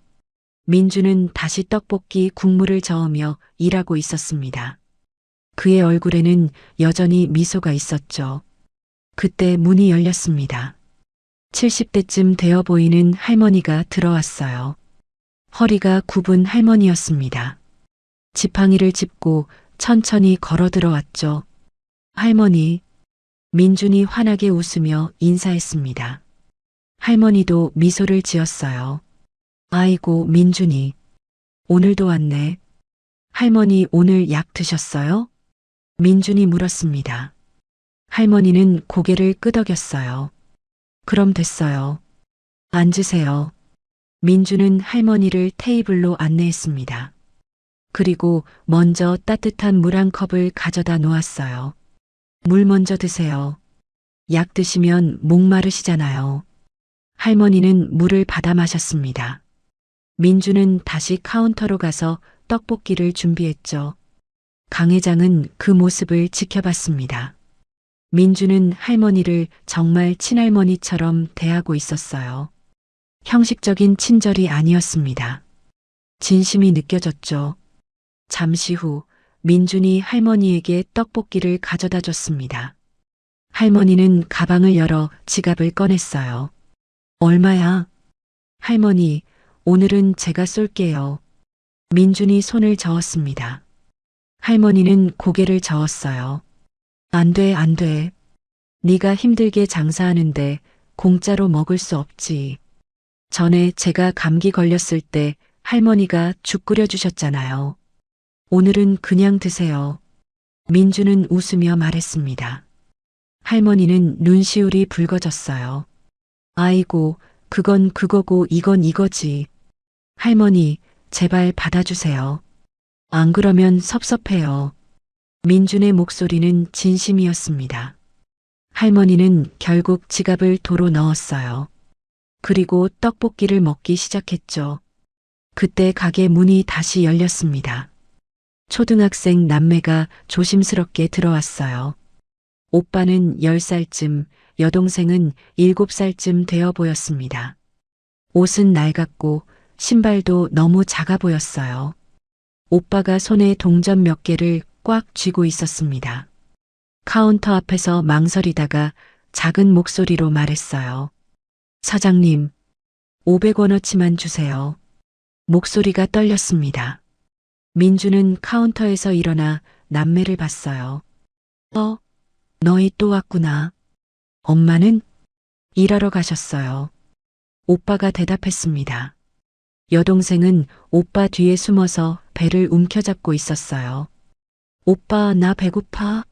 민준은 다시 떡볶이 국물을 저으며 일하고 있었습니다. 그의 얼굴에는 여전히 미소가 있었죠. 그때 문이 열렸습니다. 70대쯤 되어 보이는 할머니가 들어왔어요. 허리가 굽은 할머니였습니다. 지팡이를 짚고 천천히 걸어 들어왔죠. 할머니, 민준이 환하게 웃으며 인사했습니다. 할머니도 미소를 지었어요. 아이고, 민준이. 오늘도 왔네. 할머니 오늘 약 드셨어요? 민준이 물었습니다. 할머니는 고개를 끄덕였어요. 그럼 됐어요. 앉으세요. 민준은 할머니를 테이블로 안내했습니다. 그리고 먼저 따뜻한 물 한 컵을 가져다 놓았어요. 물 먼저 드세요. 약 드시면 목마르시잖아요. 할머니는 물을 받아 마셨습니다. 민준은 다시 카운터로 가서 떡볶이를 준비했죠. 강 회장은 그 모습을 지켜봤습니다. 민준은 할머니를 정말 친할머니처럼 대하고 있었어요. 형식적인 친절이 아니었습니다. 진심이 느껴졌죠. 잠시 후 민준이 할머니에게 떡볶이를 가져다 줬습니다. 할머니는 가방을 열어 지갑을 꺼냈어요. 얼마야? 할머니, 오늘은 제가 쏠게요. 민준이 손을 저었습니다. 할머니는 고개를 저었어요. 안 돼, 안 돼. 네가 힘들게 장사하는데 공짜로 먹을 수 없지. 전에 제가 감기 걸렸을 때 할머니가 죽 끓여주셨잖아요. 오늘은 그냥 드세요. 민주는 웃으며 말했습니다. 할머니는 눈시울이 붉어졌어요. 아이고, 그건 그거고 이건 이거지. 할머니, 제발 받아주세요. 안 그러면 섭섭해요. 민준의 목소리는 진심이었습니다. 할머니는 결국 지갑을 도로 넣었어요. 그리고 떡볶이를 먹기 시작했죠. 그때 가게 문이 다시 열렸습니다. 초등학생 남매가 조심스럽게 들어왔어요. 오빠는 10살쯤, 여동생은 7살쯤 되어 보였습니다. 옷은 낡았고 신발도 너무 작아 보였어요. 오빠가 손에 동전 몇 개를 꽉 쥐고 있었습니다. 카운터 앞에서 망설이다가 작은 목소리로 말했어요. 사장님, 500원어치만 주세요. 목소리가 떨렸습니다. 민주는 카운터에서 일어나 남매를 봤어요. 너희 또 왔구나. 엄마는? 일하러 가셨어요. 오빠가 대답했습니다. 여동생은 오빠 뒤에 숨어서 배를 움켜잡고 있었어요. 오빠, 나 배고파.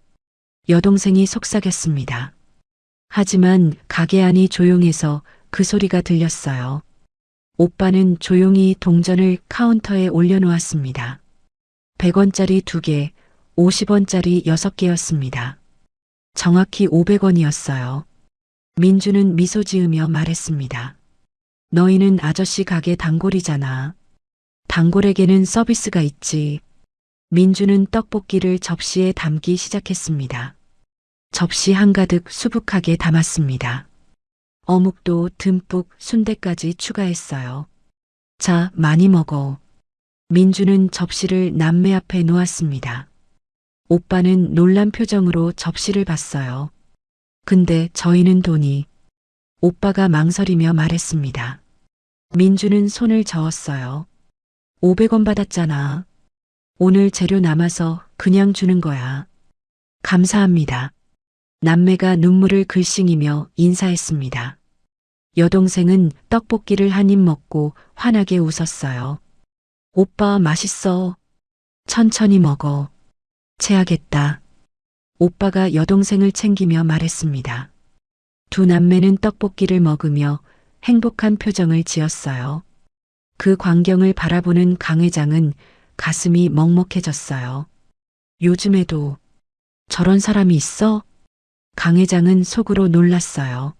여동생이 속삭였습니다. 하지만 가게 안이 조용해서 그 소리가 들렸어요. 오빠는 조용히 동전을 카운터에 올려놓았습니다. 100원짜리 2개, 50원짜리 6개였습니다. 정확히 500원이었어요. 민주는 미소 지으며 말했습니다. 너희는 아저씨 가게 단골이잖아. 단골에게는 서비스가 있지. 민주는 떡볶이를 접시에 담기 시작했습니다. 접시 한가득 수북하게 담았습니다. 어묵도 듬뿍 순대까지 추가했어요. 자, 많이 먹어. 민주는 접시를 남매 앞에 놓았습니다. 오빠는 놀란 표정으로 접시를 봤어요. 근데 저희는 돈이. 오빠가 망설이며 말했습니다. 민주는 손을 저었어요. 500원 받았잖아. 오늘 재료 남아서 그냥 주는 거야. 감사합니다. 남매가 눈물을 글썽이며 인사했습니다. 여동생은 떡볶이를 한 입 먹고 환하게 웃었어요. 오빠 맛있어. 천천히 먹어. 체하겠다. 오빠가 여동생을 챙기며 말했습니다. 두 남매는 떡볶이를 먹으며 행복한 표정을 지었어요. 그 광경을 바라보는 강 회장은 가슴이 먹먹해졌어요. 요즘에도 저런 사람이 있어? 강 회장은 속으로 놀랐어요.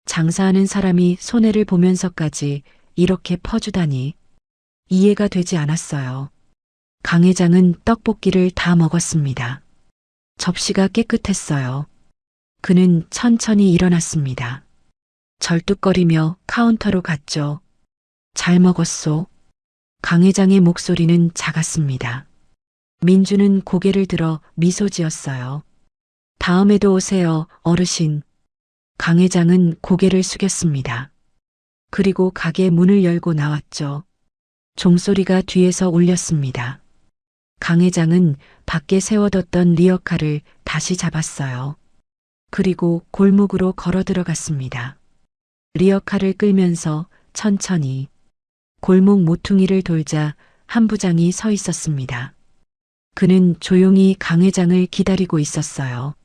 장사하는 사람이 손해를 보면서까지 이렇게 퍼주다니 이해가 되지 않았어요. 강 회장은 떡볶이를 다 먹었습니다. 접시가 깨끗했어요. 그는 천천히 일어났습니다. 절뚝거리며 카운터로 갔죠. 잘 먹었소. 강 회장의 목소리는 작았습니다. 민주는 고개를 들어 미소 지었어요. 다음에도 오세요, 어르신. 강 회장은 고개를 숙였습니다. 그리고 가게 문을 열고 나왔죠. 종소리가 뒤에서 울렸습니다. 강 회장은 밖에 세워뒀던 리어카를 다시 잡았어요. 그리고 골목으로 걸어 들어갔습니다. 리어카를 끌면서 천천히 골목 모퉁이를 돌자 한 부장이 서 있었습니다. 그는 조용히 강 회장을 기다리고 있었어요.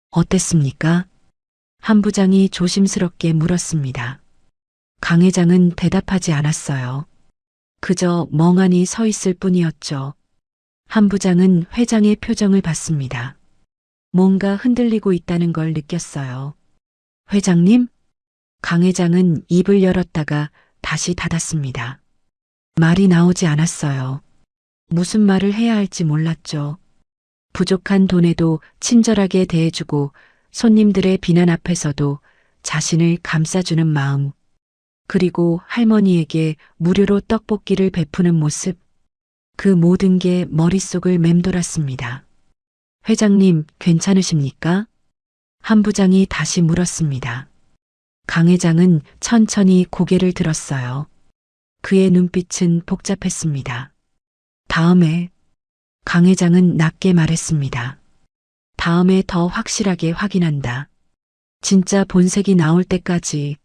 어땠습니까? 한 부장이 조심스럽게 물었습니다. 강 회장은 대답하지 않았어요. 그저 멍하니 서 있을 뿐이었죠. 한 부장은 회장의 표정을 봤습니다. 뭔가 흔들리고 있다는 걸 느꼈어요. 회장님? 강 회장은 입을 열었다가 다시 닫았습니다. 말이 나오지 않았어요. 무슨 말을 해야 할지 몰랐죠. 부족한 돈에도 친절하게 대해주고 손님들의 비난 앞에서도 자신을 감싸주는 마음. 그리고 할머니에게 무료로 떡볶이를 베푸는 모습. 그 모든 게 머릿속을 맴돌았습니다. 회장님, 괜찮으십니까? 한 부장이 다시 물었습니다. 강 회장은 천천히 고개를 들었어요. 그의 눈빛은 복잡했습니다. 다음에, 강 회장은 낮게 말했습니다. 다음에 더 확실하게 확인한다. 진짜 본색이 나올 때까지.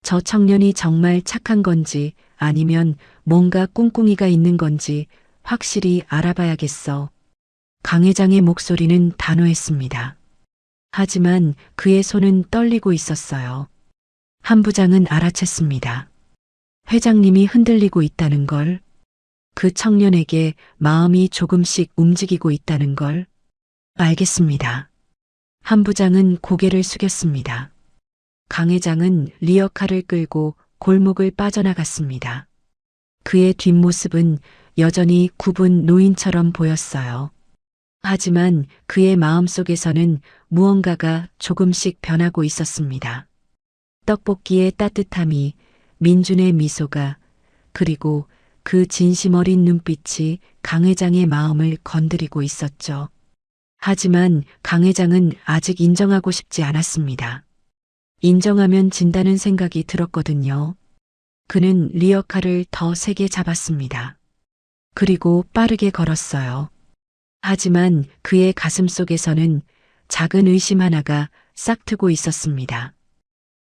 저 청년이 정말 착한 건지 아니면 뭔가 꿍꿍이가 있는 건지 확실히 알아봐야겠어. 강 회장의 목소리는 단호했습니다. 하지만 그의 손은 떨리고 있었어요. 한 부장은 알아챘습니다. 회장님이 흔들리고 있다는 걸, 그 청년에게 마음이 조금씩 움직이고 있다는 걸. 알겠습니다. 한 부장은 고개를 숙였습니다. 강 회장은 리어카를 끌고 골목을 빠져나갔습니다. 그의 뒷모습은 여전히 굽은 노인처럼 보였어요. 하지만 그의 마음속에서는 무언가가 조금씩 변하고 있었습니다. 떡볶이의 따뜻함이, 민준의 미소가, 그리고 그 진심 어린 눈빛이 강 회장의 마음을 건드리고 있었죠. 하지만 강 회장은 아직 인정하고 싶지 않았습니다. 인정하면 진다는 생각이 들었거든요. 그는 리어카를 더 세게 잡았습니다. 그리고 빠르게 걸었어요. 하지만 그의 가슴 속에서는 작은 의심 하나가 싹트고 있었습니다.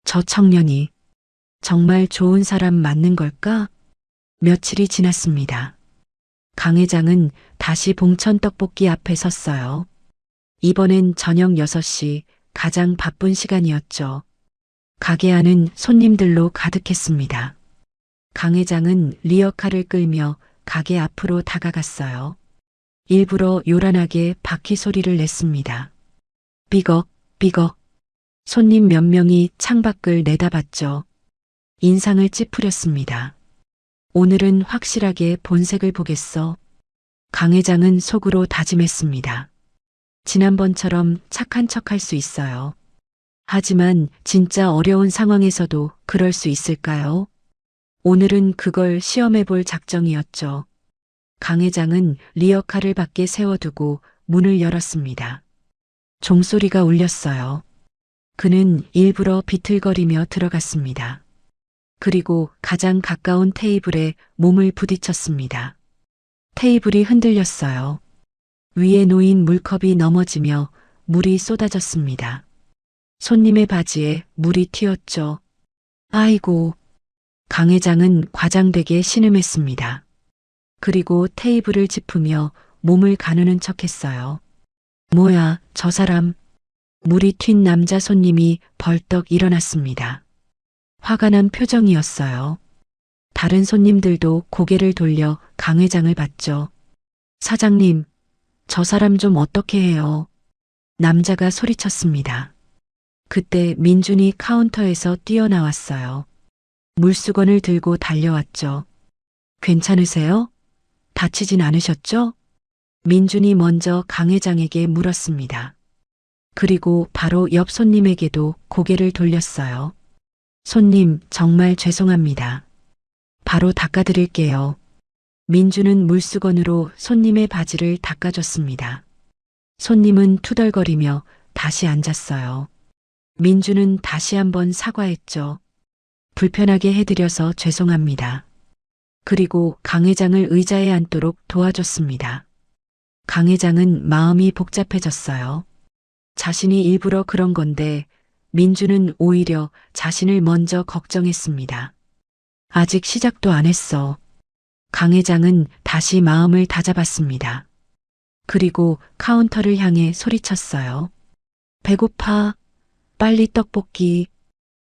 저 청년이 정말 좋은 사람 맞는 걸까? 며칠이 지났습니다. 강 회장은 다시 봉천 떡볶이 앞에 섰어요. 이번엔 저녁 6시, 가장 바쁜 시간이었죠. 가게 안은 손님들로 가득했습니다. 강 회장은 리어카를 끌며 가게 앞으로 다가갔어요. 일부러 요란하게 바퀴 소리를 냈습니다. 삐걱, 삐걱. 손님 몇 명이 창밖을 내다봤죠. 인상을 찌푸렸습니다. 오늘은 확실하게 본색을 보겠어. 강 회장은 속으로 다짐했습니다. 지난번처럼 착한 척할 수 있어요. 하지만 진짜 어려운 상황에서도 그럴 수 있을까요? 오늘은 그걸 시험해 볼 작정이었죠. 강 회장은 리어카를 밖에 세워두고 문을 열었습니다. 종소리가 울렸어요. 그는 일부러 비틀거리며 들어갔습니다. 그리고 가장 가까운 테이블에 몸을 부딪혔습니다. 테이블이 흔들렸어요. 위에 놓인 물컵이 넘어지며 물이 쏟아졌습니다. 손님의 바지에 물이 튀었죠. 아이고. 강 회장은 과장되게 신음했습니다. 그리고 테이블을 짚으며 몸을 가누는 척했어요. 뭐야, 저 사람. 물이 튄 남자 손님이 벌떡 일어났습니다. 화가 난 표정이었어요. 다른 손님들도 고개를 돌려 강 회장을 봤죠. 사장님, 저 사람 좀 어떻게 해요? 남자가 소리쳤습니다. 그때 민준이 카운터에서 뛰어나왔어요. 물수건을 들고 달려왔죠. 괜찮으세요? 다치진 않으셨죠? 민준이 먼저 강 회장에게 물었습니다. 그리고 바로 옆 손님에게도 고개를 돌렸어요. 손님, 정말 죄송합니다. 바로 닦아드릴게요. 민준은 물수건으로 손님의 바지를 닦아줬습니다. 손님은 투덜거리며 다시 앉았어요. 민준은 다시 한번 사과했죠. 불편하게 해드려서 죄송합니다. 그리고 강 회장을 의자에 앉도록 도와줬습니다. 강 회장은 마음이 복잡해졌어요. 자신이 일부러 그런 건데 민준은 오히려 자신을 먼저 걱정했습니다. 아직 시작도 안 했어. 강 회장은 다시 마음을 다잡았습니다. 그리고 카운터를 향해 소리쳤어요. 배고파. 빨리 떡볶이.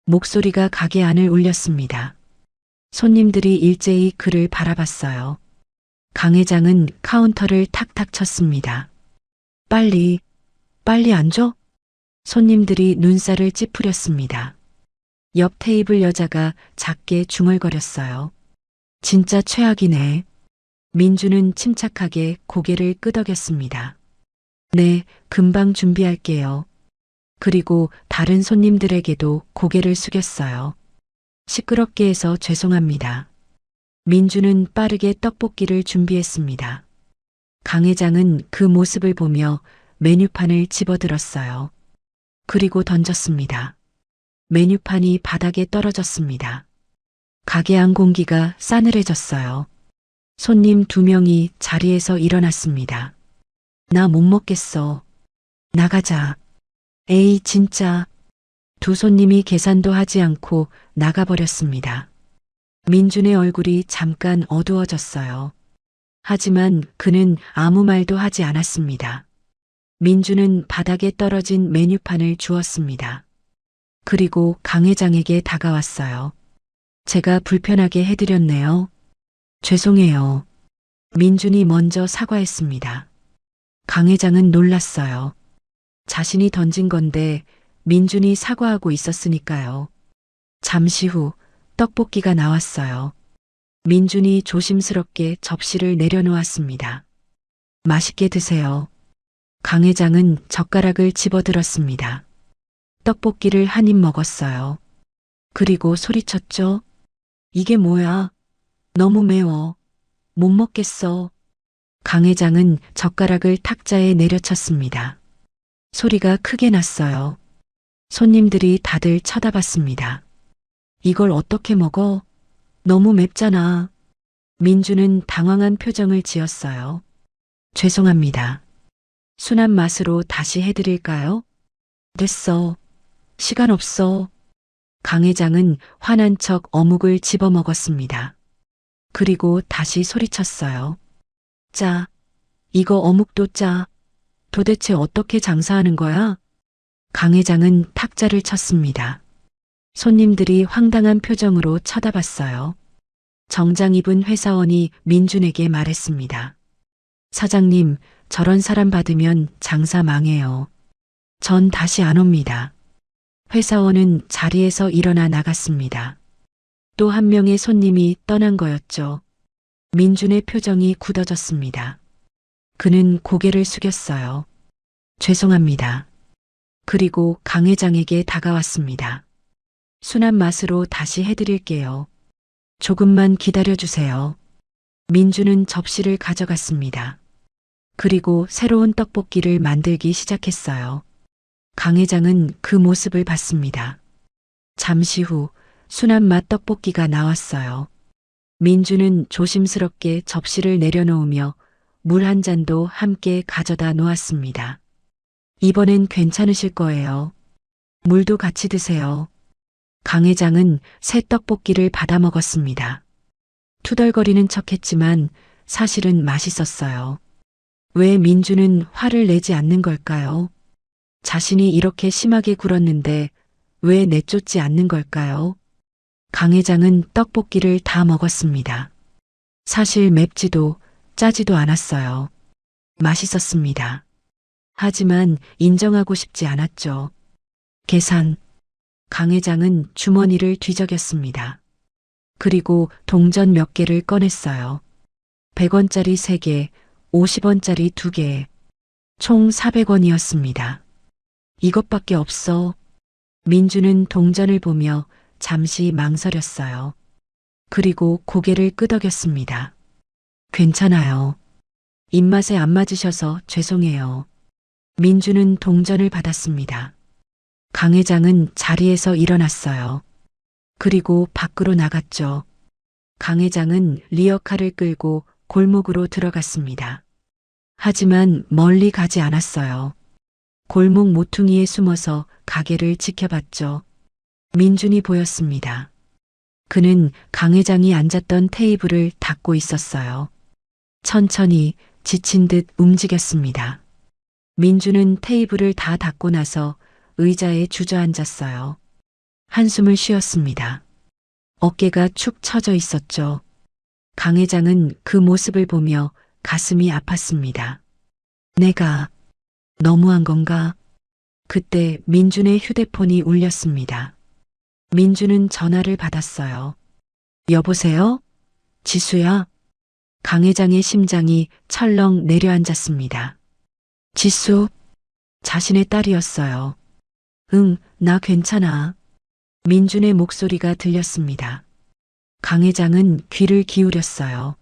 목소리가 가게 안을 울렸습니다. 손님들이 일제히 그를 바라봤어요. 강 회장은 카운터를 탁탁 쳤습니다. 빨리 안 줘? 손님들이 눈살을 찌푸렸습니다. 옆 테이블 여자가 작게 중얼거렸어요. 진짜 최악이네. 민주는 침착하게 고개를 끄덕였습니다. 네, 금방 준비할게요. 그리고 다른 손님들에게도 고개를 숙였어요. 시끄럽게 해서 죄송합니다. 민주는 빠르게 떡볶이를 준비했습니다. 강 회장은 그 모습을 보며 메뉴판을 집어들었어요. 그리고 던졌습니다. 메뉴판이 바닥에 떨어졌습니다. 가게 안 공기가 싸늘해졌어요. 손님 2명이 자리에서 일어났습니다. 나 못 먹겠어. 나가자. 에이, 진짜. 두 손님이 계산도 하지 않고 나가버렸습니다. 민준의 얼굴이 잠깐 어두워졌어요. 하지만 그는 아무 말도 하지 않았습니다. 민준은 바닥에 떨어진 메뉴판을 주었습니다. 그리고 강 회장에게 다가왔어요. 제가 불편하게 해드렸네요. 죄송해요. 민준이 먼저 사과했습니다. 강 회장은 놀랐어요. 자신이 던진 건데 민준이 사과하고 있었으니까요. 잠시 후 떡볶이가 나왔어요. 민준이 조심스럽게 접시를 내려놓았습니다. 맛있게 드세요. 강 회장은 젓가락을 집어들었습니다. 떡볶이를 한 입 먹었어요. 그리고 소리쳤죠. 이게 뭐야? 너무 매워. 못 먹겠어. 강 회장은 젓가락을 탁자에 내려쳤습니다. 소리가 크게 났어요. 손님들이 다들 쳐다봤습니다. 이걸 어떻게 먹어? 너무 맵잖아. 민주는 당황한 표정을 지었어요. 죄송합니다. 순한 맛으로 다시 해드릴까요? 됐어. 시간 없어. 강 회장은 화난 척 어묵을 집어먹었습니다. 그리고 다시 소리쳤어요. 짜. 이거 어묵도 짜. 도대체 어떻게 장사하는 거야? 강 회장은 탁자를 쳤습니다. 손님들이 황당한 표정으로 쳐다봤어요. 정장 입은 회사원이 민준에게 말했습니다. 사장님, 저런 사람 받으면 장사 망해요. 전 다시 안 옵니다. 회사원은 자리에서 일어나 나갔습니다. 또 한 명의 손님이 떠난 거였죠. 민준의 표정이 굳어졌습니다. 그는 고개를 숙였어요. 죄송합니다. 그리고 강 회장에게 다가왔습니다. 순한 맛으로 다시 해드릴게요. 조금만 기다려주세요. 민준은 접시를 가져갔습니다. 그리고 새로운 떡볶이를 만들기 시작했어요. 강 회장은 그 모습을 봤습니다. 잠시 후 순한 맛 떡볶이가 나왔어요. 민준은 조심스럽게 접시를 내려놓으며 물 한 잔도 함께 가져다 놓았습니다. 이번엔 괜찮으실 거예요. 물도 같이 드세요. 강 회장은 새 떡볶이를 받아 먹었습니다. 투덜거리는 척했지만 사실은 맛있었어요. 왜 민준은 화를 내지 않는 걸까요? 자신이 이렇게 심하게 굴었는데 왜 내쫓지 않는 걸까요? 강 회장은 떡볶이를 다 먹었습니다. 사실 맵지도 짜지도 않았어요. 맛있었습니다. 하지만 인정하고 싶지 않았죠. 계산. 강 회장은 주머니를 뒤적였습니다. 그리고 동전 몇 개를 꺼냈어요. 100원짜리 3개, 50원짜리 2개, 총 400원이었습니다. 이것밖에 없어. 민주는 동전을 보며 잠시 망설였어요. 그리고 고개를 끄덕였습니다. 괜찮아요. 입맛에 안 맞으셔서 죄송해요. 민주는 동전을 받았습니다. 강 회장은 자리에서 일어났어요. 그리고 밖으로 나갔죠. 강 회장은 리어카를 끌고 골목으로 들어갔습니다. 하지만 멀리 가지 않았어요. 골목 모퉁이에 숨어서 가게를 지켜봤죠. 민준이 보였습니다. 그는 강 회장이 앉았던 테이블을 닦고 있었어요. 천천히 지친 듯 움직였습니다. 민준은 테이블을 다 닦고 나서 의자에 주저앉았어요. 한숨을 쉬었습니다. 어깨가 축 처져 있었죠. 강 회장은 그 모습을 보며 가슴이 아팠습니다. 내가 너무한 건가? 그때 민준의 휴대폰이 울렸습니다. 민준은 전화를 받았어요. 여보세요? 지수야? 강 회장의 심장이 철렁 내려앉았습니다. 지수? 자신의 딸이었어요. 응, 나 괜찮아. 민준의 목소리가 들렸습니다. 강 회장은 귀를 기울였어요.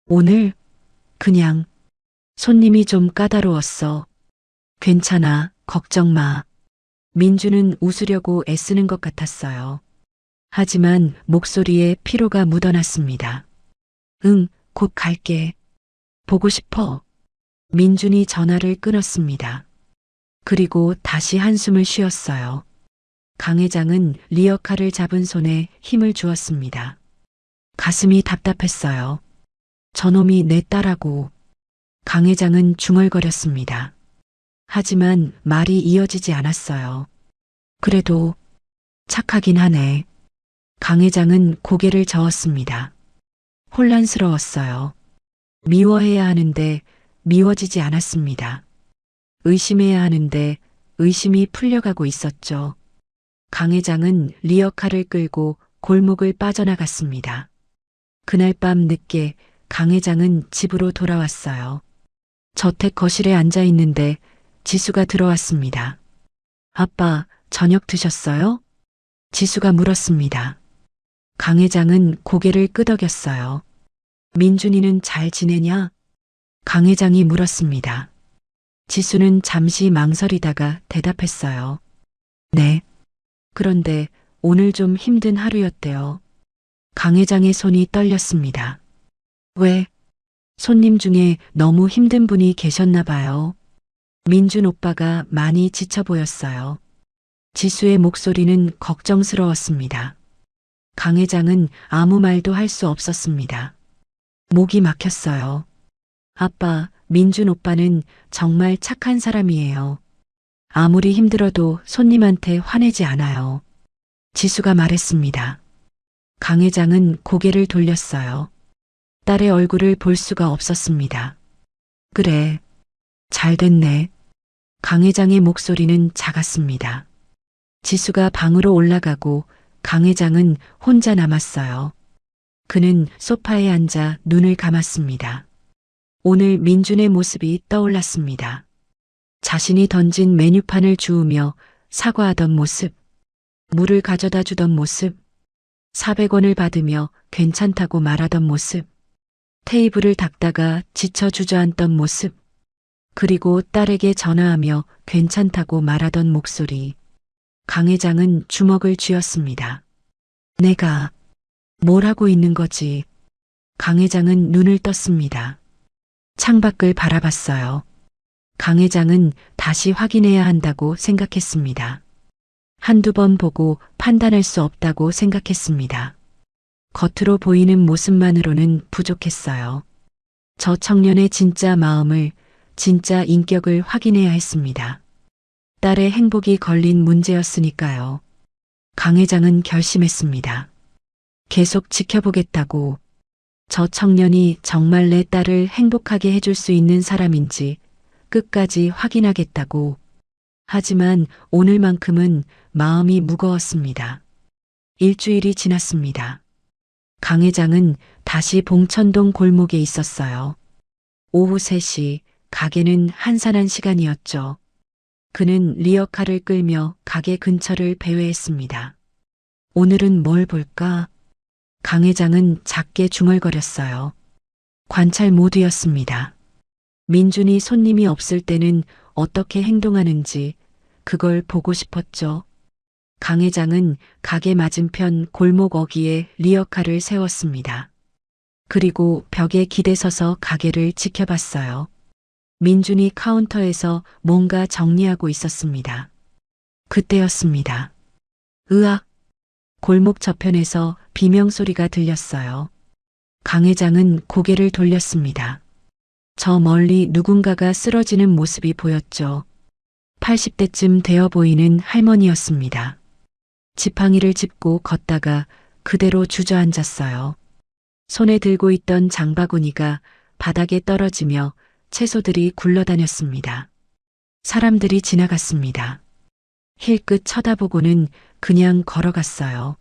오늘? 그냥 손님이 좀 까다로웠어. 괜찮아, 걱정 마. 민준은 웃으려고 애쓰는 것 같았어요. 하지만 목소리에 피로가 묻어났습니다. 응, 곧 갈게. 보고 싶어. 민준이 전화를 끊었습니다. 그리고 다시 한숨을 쉬었어요. 강 회장은 리어카를 잡은 손에 힘을 주었습니다. 가슴이 답답했어요. 저놈이 내 딸하고. 강 회장은 중얼거렸습니다. 하지만 말이 이어지지 않았어요. 그래도 착하긴 하네. 강 회장은 고개를 저었습니다. 혼란스러웠어요. 미워해야 하는데 미워지지 않았습니다. 의심해야 하는데 의심이 풀려가고 있었죠. 강 회장은 리어카를 끌고 골목을 빠져나갔습니다. 그날 밤 늦게 강 회장은 집으로 돌아왔어요. 저택 거실에 앉아 있는데 지수가 들어왔습니다. 아빠, 저녁 드셨어요? 지수가 물었습니다. 강 회장은 고개를 끄덕였어요. 민준이는 잘 지내냐? 강 회장이 물었습니다. 지수는 잠시 망설이다가 대답했어요. 네. 그런데 오늘 좀 힘든 하루였대요. 강 회장의 손이 떨렸습니다. 왜? 손님 중에 너무 힘든 분이 계셨나 봐요. 민준 오빠가 많이 지쳐 보였어요. 지수의 목소리는 걱정스러웠습니다. 강 회장은 아무 말도 할 수 없었습니다. 목이 막혔어요. 아빠, 민준 오빠는 정말 착한 사람이에요. 아무리 힘들어도 손님한테 화내지 않아요. 지수가 말했습니다. 강 회장은 고개를 돌렸어요. 딸의 얼굴을 볼 수가 없었습니다. 그래, 잘 됐네. 강 회장의 목소리는 작았습니다. 지수가 방으로 올라가고 강 회장은 혼자 남았어요. 그는 소파에 앉아 눈을 감았습니다. 오늘 민준의 모습이 떠올랐습니다. 자신이 던진 메뉴판을 주우며 사과하던 모습, 물을 가져다 주던 모습, 400원을 받으며 괜찮다고 말하던 모습, 테이블을 닦다가 지쳐 주저앉던 모습, 그리고 딸에게 전화하며 괜찮다고 말하던 목소리. 강 회장은 주먹을 쥐었습니다. 내가 뭘 하고 있는 거지? 강 회장은 눈을 떴습니다. 창밖을 바라봤어요. 강 회장은 다시 확인해야 한다고 생각했습니다. 한두 번 보고 판단할 수 없다고 생각했습니다. 겉으로 보이는 모습만으로는 부족했어요. 저 청년의 진짜 마음을, 진짜 인격을 확인해야 했습니다. 딸의 행복이 걸린 문제였으니까요. 강 회장은 결심했습니다. 계속 지켜보겠다고. 저 청년이 정말 내 딸을 행복하게 해줄 수 있는 사람인지 끝까지 확인하겠다고. 하지만 오늘만큼은 마음이 무거웠습니다. 일주일이 지났습니다. 강 회장은 다시 봉천동 골목에 있었어요. 오후 3시, 가게는 한산한 시간이었죠. 그는 리어카를 끌며 가게 근처를 배회했습니다. 오늘은 뭘 볼까? 강 회장은 작게 중얼거렸어요. 관찰 모드였습니다. 민준이 손님이 없을 때는 어떻게 행동하는지 그걸 보고 싶었죠. 강 회장은 가게 맞은편 골목 어귀에 리어카를 세웠습니다. 그리고 벽에 기대서서 가게를 지켜봤어요. 민준이 카운터에서 뭔가 정리하고 있었습니다. 그때였습니다. 으악! 골목 저편에서 비명소리가 들렸어요. 강 회장은 고개를 돌렸습니다. 저 멀리 누군가가 쓰러지는 모습이 보였죠. 80대쯤 되어 보이는 할머니였습니다. 지팡이를 짚고 걷다가 그대로 주저앉았어요. 손에 들고 있던 장바구니가 바닥에 떨어지며 채소들이 굴러다녔습니다. 사람들이 지나갔습니다. 힐끗 쳐다보고는 그냥 걸어갔어요.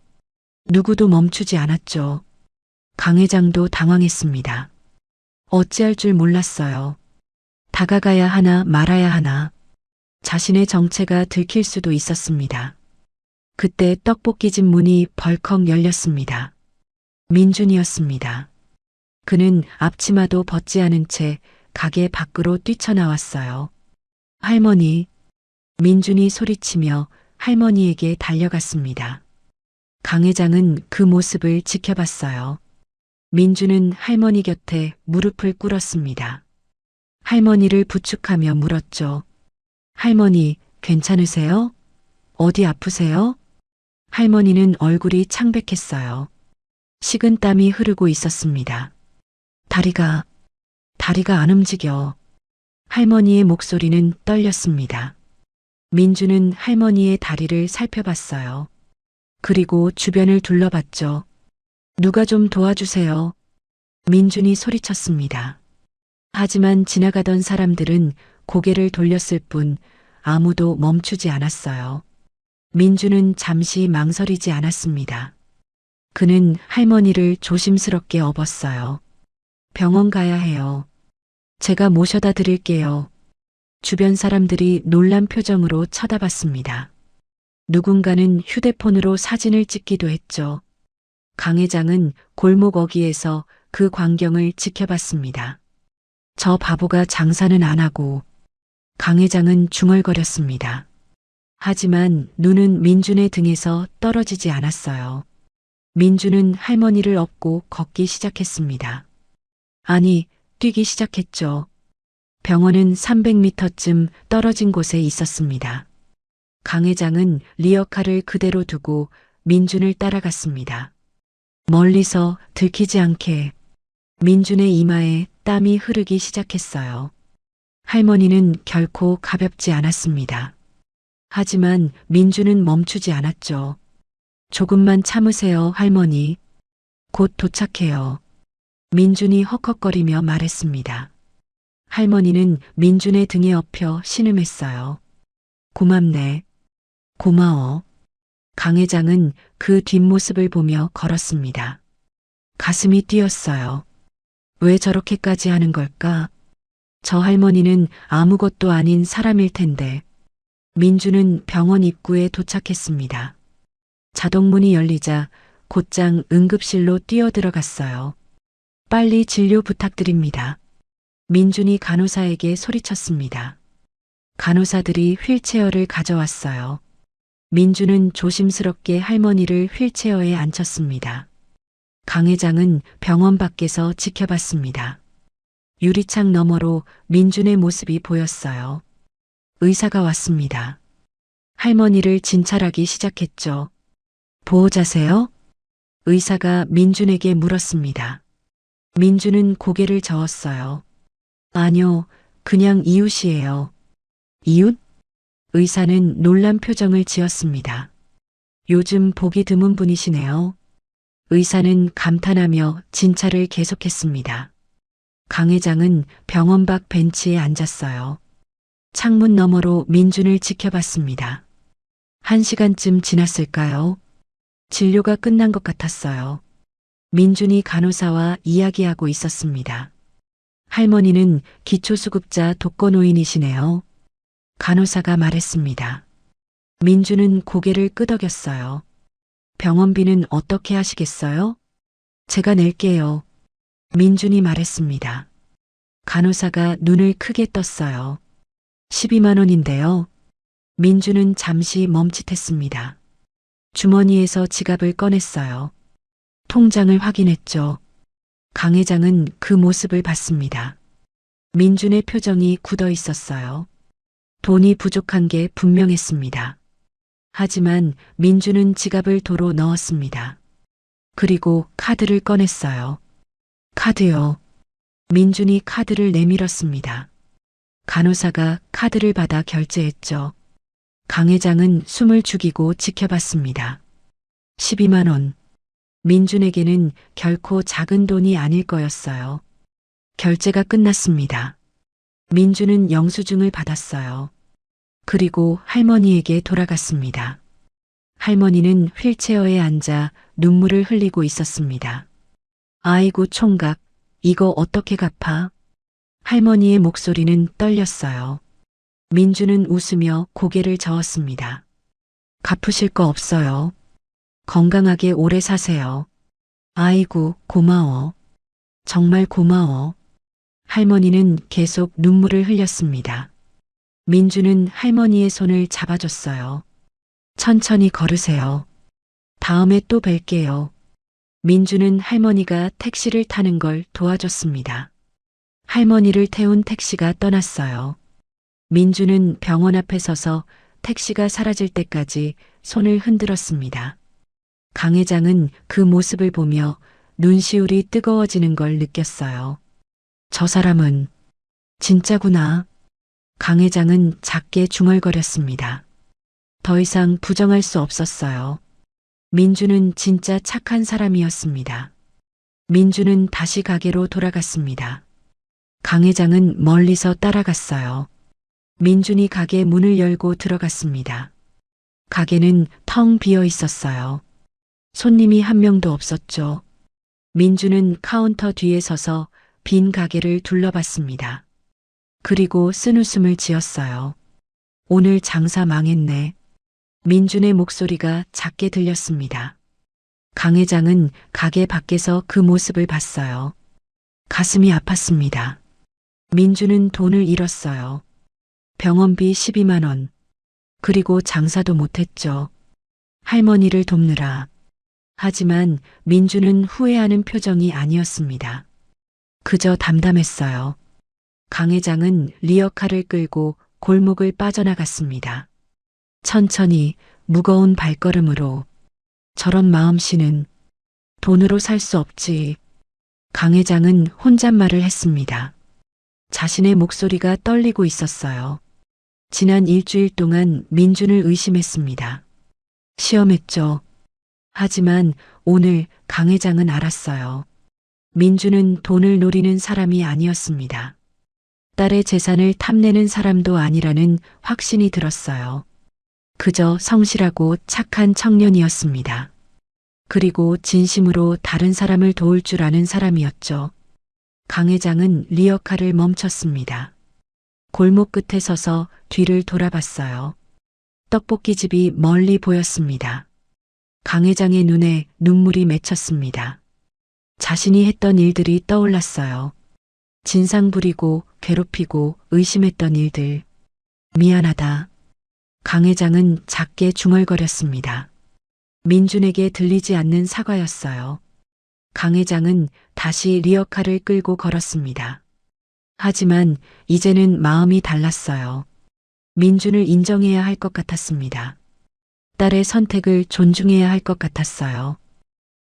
누구도 멈추지 않았죠. 강 회장도 당황했습니다. 어찌할 줄 몰랐어요. 다가가야 하나 말아야 하나. 자신의 정체가 들킬 수도 있었습니다. 그때 떡볶이집 문이 벌컥 열렸습니다. 민준이었습니다. 그는 앞치마도 벗지 않은 채 가게 밖으로 뛰쳐나왔어요. 할머니. 민준이 소리치며 할머니에게 달려갔습니다. 강 회장은 그 모습을 지켜봤어요. 민준은 할머니 곁에 무릎을 꿇었습니다. 할머니를 부축하며 물었죠. 할머니, 괜찮으세요? 어디 아프세요? 할머니는 얼굴이 창백했어요. 식은땀이 흐르고 있었습니다. 다리가 안 움직여. 할머니의 목소리는 떨렸습니다. 민주는 할머니의 다리를 살펴봤어요. 그리고 주변을 둘러봤죠. 누가 좀 도와주세요. 민준이 소리쳤습니다. 하지만 지나가던 사람들은 고개를 돌렸을 뿐 아무도 멈추지 않았어요. 민주는 잠시 망설이지 않았습니다. 그는 할머니를 조심스럽게 업었어요. 병원 가야 해요. 제가 모셔다 드릴게요. 주변 사람들이 놀란 표정으로 쳐다봤습니다. 누군가는 휴대폰으로 사진을 찍기도 했죠. 강 회장은 골목 어귀에서 그 광경을 지켜봤습니다. 저 바보가 장사는 안 하고. 강 회장은 중얼거렸습니다. 하지만 눈은 민준의 등에서 떨어지지 않았어요. 민준은 할머니를 업고 걷기 시작했습니다. 아니, 뛰기 시작했죠. 병원은 300m쯤 떨어진 곳에 있었습니다. 강 회장은 리어카를 그대로 두고 민준을 따라갔습니다. 멀리서 들키지 않게. 민준의 이마에 땀이 흐르기 시작했어요. 할머니는 결코 가볍지 않았습니다. 하지만 민준은 멈추지 않았죠. 조금만 참으세요, 할머니. 곧 도착해요. 민준이 헉헉거리며 말했습니다. 할머니는 민준의 등에 엎여 신음했어요. 고맙네. 고마워. 강 회장은 그 뒷모습을 보며 걸었습니다. 가슴이 뛰었어요. 왜 저렇게까지 하는 걸까? 저 할머니는 아무것도 아닌 사람일 텐데. 민주는 병원 입구에 도착했습니다. 자동문이 열리자 곧장 응급실로 뛰어들어갔어요. 빨리 진료 부탁드립니다. 민준이 간호사에게 소리쳤습니다. 간호사들이 휠체어를 가져왔어요. 민주는 조심스럽게 할머니를 휠체어에 앉혔습니다. 강 회장은 병원 밖에서 지켜봤습니다. 유리창 너머로 민준의 모습이 보였어요. 의사가 왔습니다. 할머니를 진찰하기 시작했죠. 보호자세요? 의사가 민준에게 물었습니다. 민준은 고개를 저었어요. 아니요, 그냥 이웃이에요. 이웃? 의사는 놀란 표정을 지었습니다. 요즘 보기 드문 분이시네요. 의사는 감탄하며 진찰을 계속했습니다. 강 회장은 병원 밖 벤치에 앉았어요. 창문 너머로 민준을 지켜봤습니다. 1시간쯤 지났을까요? 진료가 끝난 것 같았어요. 민준이 간호사와 이야기하고 있었습니다. 할머니는 기초수급자 독거노인이시네요. 간호사가 말했습니다. 민준은 고개를 끄덕였어요. 병원비는 어떻게 하시겠어요? 제가 낼게요. 민준이 말했습니다. 간호사가 눈을 크게 떴어요. 12만 원인데요. 민준은 잠시 멈칫했습니다. 주머니에서 지갑을 꺼냈어요. 통장을 확인했죠. 강 회장은 그 모습을 봤습니다. 민준의 표정이 굳어 있었어요. 돈이 부족한 게 분명했습니다. 하지만 민준은 지갑을 도로 넣었습니다. 그리고 카드를 꺼냈어요. 카드요. 민준이 카드를 내밀었습니다. 간호사가 카드를 받아 결제했죠. 강 회장은 숨을 죽이고 지켜봤습니다. 12만 원. 민준에게는 결코 작은 돈이 아닐 거였어요. 결제가 끝났습니다. 민준은 영수증을 받았어요. 그리고 할머니에게 돌아갔습니다. 할머니는 휠체어에 앉아 눈물을 흘리고 있었습니다. 아이고 총각, 이거 어떻게 갚아? 할머니의 목소리는 떨렸어요. 민준은 웃으며 고개를 저었습니다. 갚으실 거 없어요. 건강하게 오래 사세요. 아이고, 고마워. 정말 고마워. 할머니는 계속 눈물을 흘렸습니다. 민준은 할머니의 손을 잡아줬어요. 천천히 걸으세요. 다음에 또 뵐게요. 민준은 할머니가 택시를 타는 걸 도와줬습니다. 할머니를 태운 택시가 떠났어요. 민준은 병원 앞에 서서 택시가 사라질 때까지 손을 흔들었습니다. 강 회장은 그 모습을 보며 눈시울이 뜨거워지는 걸 느꼈어요. 저 사람은 진짜구나. 강 회장은 작게 중얼거렸습니다. 더 이상 부정할 수 없었어요. 민주는 진짜 착한 사람이었습니다. 민주는 다시 가게로 돌아갔습니다. 강 회장은 멀리서 따라갔어요. 민준이 가게 문을 열고 들어갔습니다. 가게는 텅 비어 있었어요. 손님이 한 명도 없었죠. 민주는 카운터 뒤에 서서 빈 가게를 둘러봤습니다. 그리고 쓴웃음을 지었어요. 오늘 장사 망했네. 민준의 목소리가 작게 들렸습니다. 강 회장은 가게 밖에서 그 모습을 봤어요. 가슴이 아팠습니다. 민준은 돈을 잃었어요. 병원비 12만 원. 그리고 장사도 못했죠. 할머니를 돕느라. 하지만 민준은 후회하는 표정이 아니었습니다. 그저 담담했어요. 강 회장은 리어카를 끌고 골목을 빠져나갔습니다. 천천히 무거운 발걸음으로. 저런 마음씨는 돈으로 살 수 없지. 강 회장은 혼잣말을 했습니다. 자신의 목소리가 떨리고 있었어요. 지난 일주일 동안 민준을 의심했습니다. 시험했죠. 하지만 오늘 강 회장은 알았어요. 민주는 돈을 노리는 사람이 아니었습니다. 딸의 재산을 탐내는 사람도 아니라는 확신이 들었어요. 그저 성실하고 착한 청년이었습니다. 그리고 진심으로 다른 사람을 도울 줄 아는 사람이었죠. 강 회장은 리어카를 멈췄습니다. 골목 끝에 서서 뒤를 돌아봤어요. 떡볶이집이 멀리 보였습니다. 강 회장의 눈에 눈물이 맺혔습니다. 자신이 했던 일들이 떠올랐어요. 진상 부리고 괴롭히고 의심했던 일들. 미안하다. 강 회장은 작게 중얼거렸습니다. 민준에게 들리지 않는 사과였어요. 강 회장은 다시 리어카를 끌고 걸었습니다. 하지만 이제는 마음이 달랐어요. 민준을 인정해야 할 것 같았습니다. 딸의 선택을 존중해야 할 것 같았어요.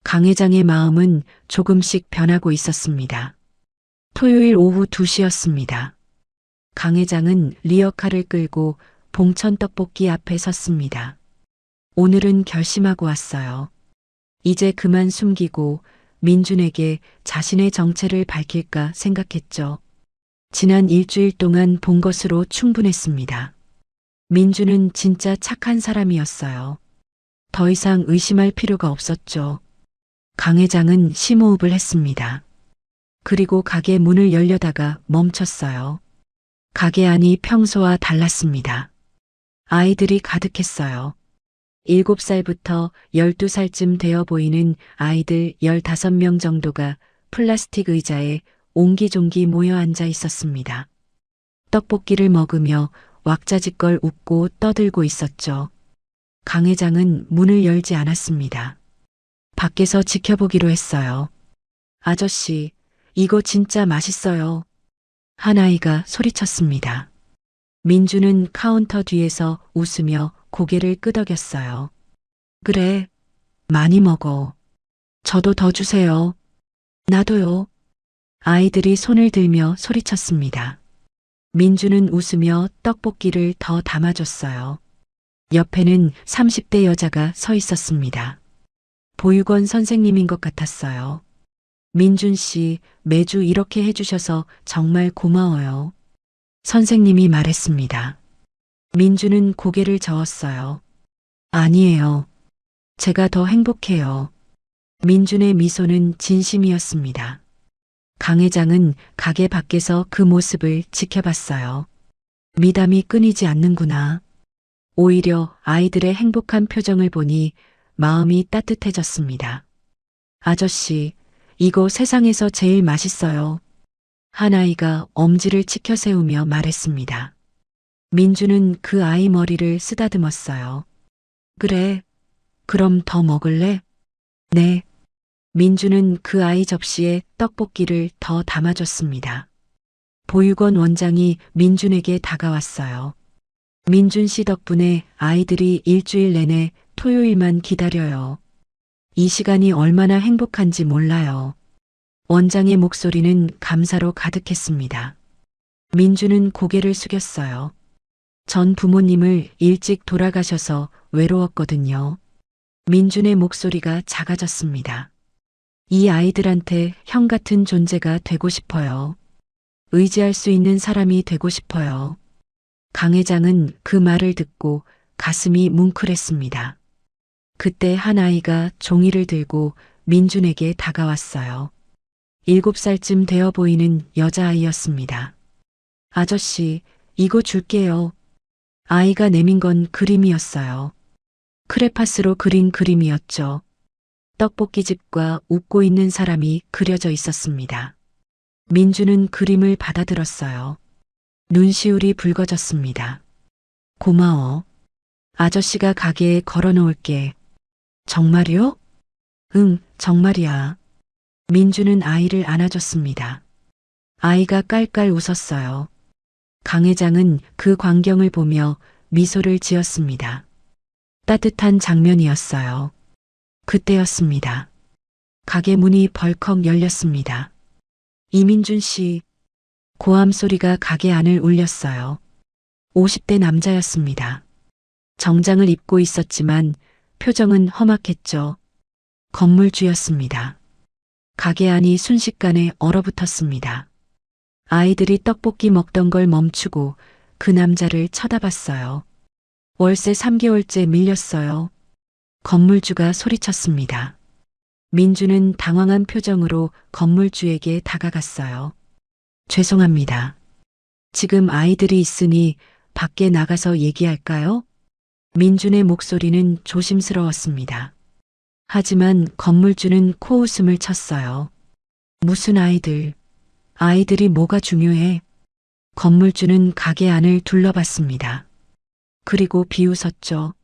강 회장의 마음은 조금씩 변하고 있었습니다. 토요일 오후 2시였습니다. 강 회장은 리어카를 끌고 봉천 떡볶이 앞에 섰습니다. 오늘은 결심하고 왔어요. 이제 그만 숨기고 민준에게 자신의 정체를 밝힐까 생각했죠. 지난 일주일 동안 본 것으로 충분했습니다. 민준은 진짜 착한 사람이었어요. 더 이상 의심할 필요가 없었죠. 강 회장은 심호흡을 했습니다. 그리고 가게 문을 열려다가 멈췄어요. 가게 안이 평소와 달랐습니다. 아이들이 가득했어요. 7살부터 12살쯤 되어 보이는 아이들 15명 정도가 플라스틱 의자에 옹기종기 모여 앉아 있었습니다. 떡볶이를 먹으며 왁자지껄 웃고 떠들고 있었죠. 강 회장은 문을 열지 않았습니다. 밖에서 지켜보기로 했어요. 아저씨, 이거 진짜 맛있어요. 한 아이가 소리쳤습니다. 민주는 카운터 뒤에서 웃으며 고개를 끄덕였어요. 그래, 많이 먹어. 저도 더 주세요. 나도요. 아이들이 손을 들며 소리쳤습니다. 민주는 웃으며 떡볶이를 더 담아줬어요. 옆에는 30대 여자가 서 있었습니다. 보육원 선생님인 것 같았어요. 민준 씨, 매주 이렇게 해주셔서 정말 고마워요. 선생님이 말했습니다. 민주는 고개를 저었어요. 아니에요. 제가 더 행복해요. 민준의 미소는 진심이었습니다. 강 회장은 가게 밖에서 그 모습을 지켜봤어요. 미담이 끊이지 않는구나. 오히려 아이들의 행복한 표정을 보니 마음이 따뜻해졌습니다. 아저씨, 이거 세상에서 제일 맛있어요. 한 아이가 엄지를 치켜 세우며 말했습니다. 민주는 그 아이 머리를 쓰다듬었어요. 그래, 그럼 더 먹을래? 네. 민주는 그 아이 접시에 떡볶이를 더 담아줬습니다. 보육원 원장이 민준에게 다가왔어요. 민준 씨 덕분에 아이들이 일주일 내내 토요일만 기다려요. 이 시간이 얼마나 행복한지 몰라요. 원장의 목소리는 감사로 가득했습니다. 민주는 고개를 숙였어요. 전 부모님을 일찍 돌아가셔서 외로웠거든요. 민준의 목소리가 작아졌습니다. 이 아이들한테 형 같은 존재가 되고 싶어요. 의지할 수 있는 사람이 되고 싶어요. 강 회장은 그 말을 듣고 가슴이 뭉클했습니다. 그때 한 아이가 종이를 들고 민준에게 다가왔어요. 7살쯤 되어 보이는 여자아이였습니다. 아저씨, 이거 줄게요. 아이가 내민 건 그림이었어요. 크레파스로 그린 그림이었죠. 떡볶이집과 웃고 있는 사람이 그려져 있었습니다. 민주는 그림을 받아들었어요. 눈시울이 붉어졌습니다. 고마워. 아저씨가 가게에 걸어놓을게. 정말이요? 응, 정말이야. 민주는 아이를 안아줬습니다. 아이가 깔깔 웃었어요. 강 회장은 그 광경을 보며 미소를 지었습니다. 따뜻한 장면이었어요. 그때였습니다. 가게 문이 벌컥 열렸습니다. 이민준 씨, 고함 소리가 가게 안을 울렸어요. 50대 남자였습니다. 정장을 입고 있었지만 표정은 험악했죠. 건물주였습니다. 가게 안이 순식간에 얼어붙었습니다. 아이들이 떡볶이 먹던 걸 멈추고 그 남자를 쳐다봤어요. 월세 3개월째 밀렸어요. 건물주가 소리쳤습니다. 민주는 당황한 표정으로 건물주에게 다가갔어요. 죄송합니다. 지금 아이들이 있으니 밖에 나가서 얘기할까요? 민준의 목소리는 조심스러웠습니다. 하지만 건물주는 코웃음을 쳤어요. 무슨 아이들? 아이들이 뭐가 중요해? 건물주는 가게 안을 둘러봤습니다. 그리고 비웃었죠.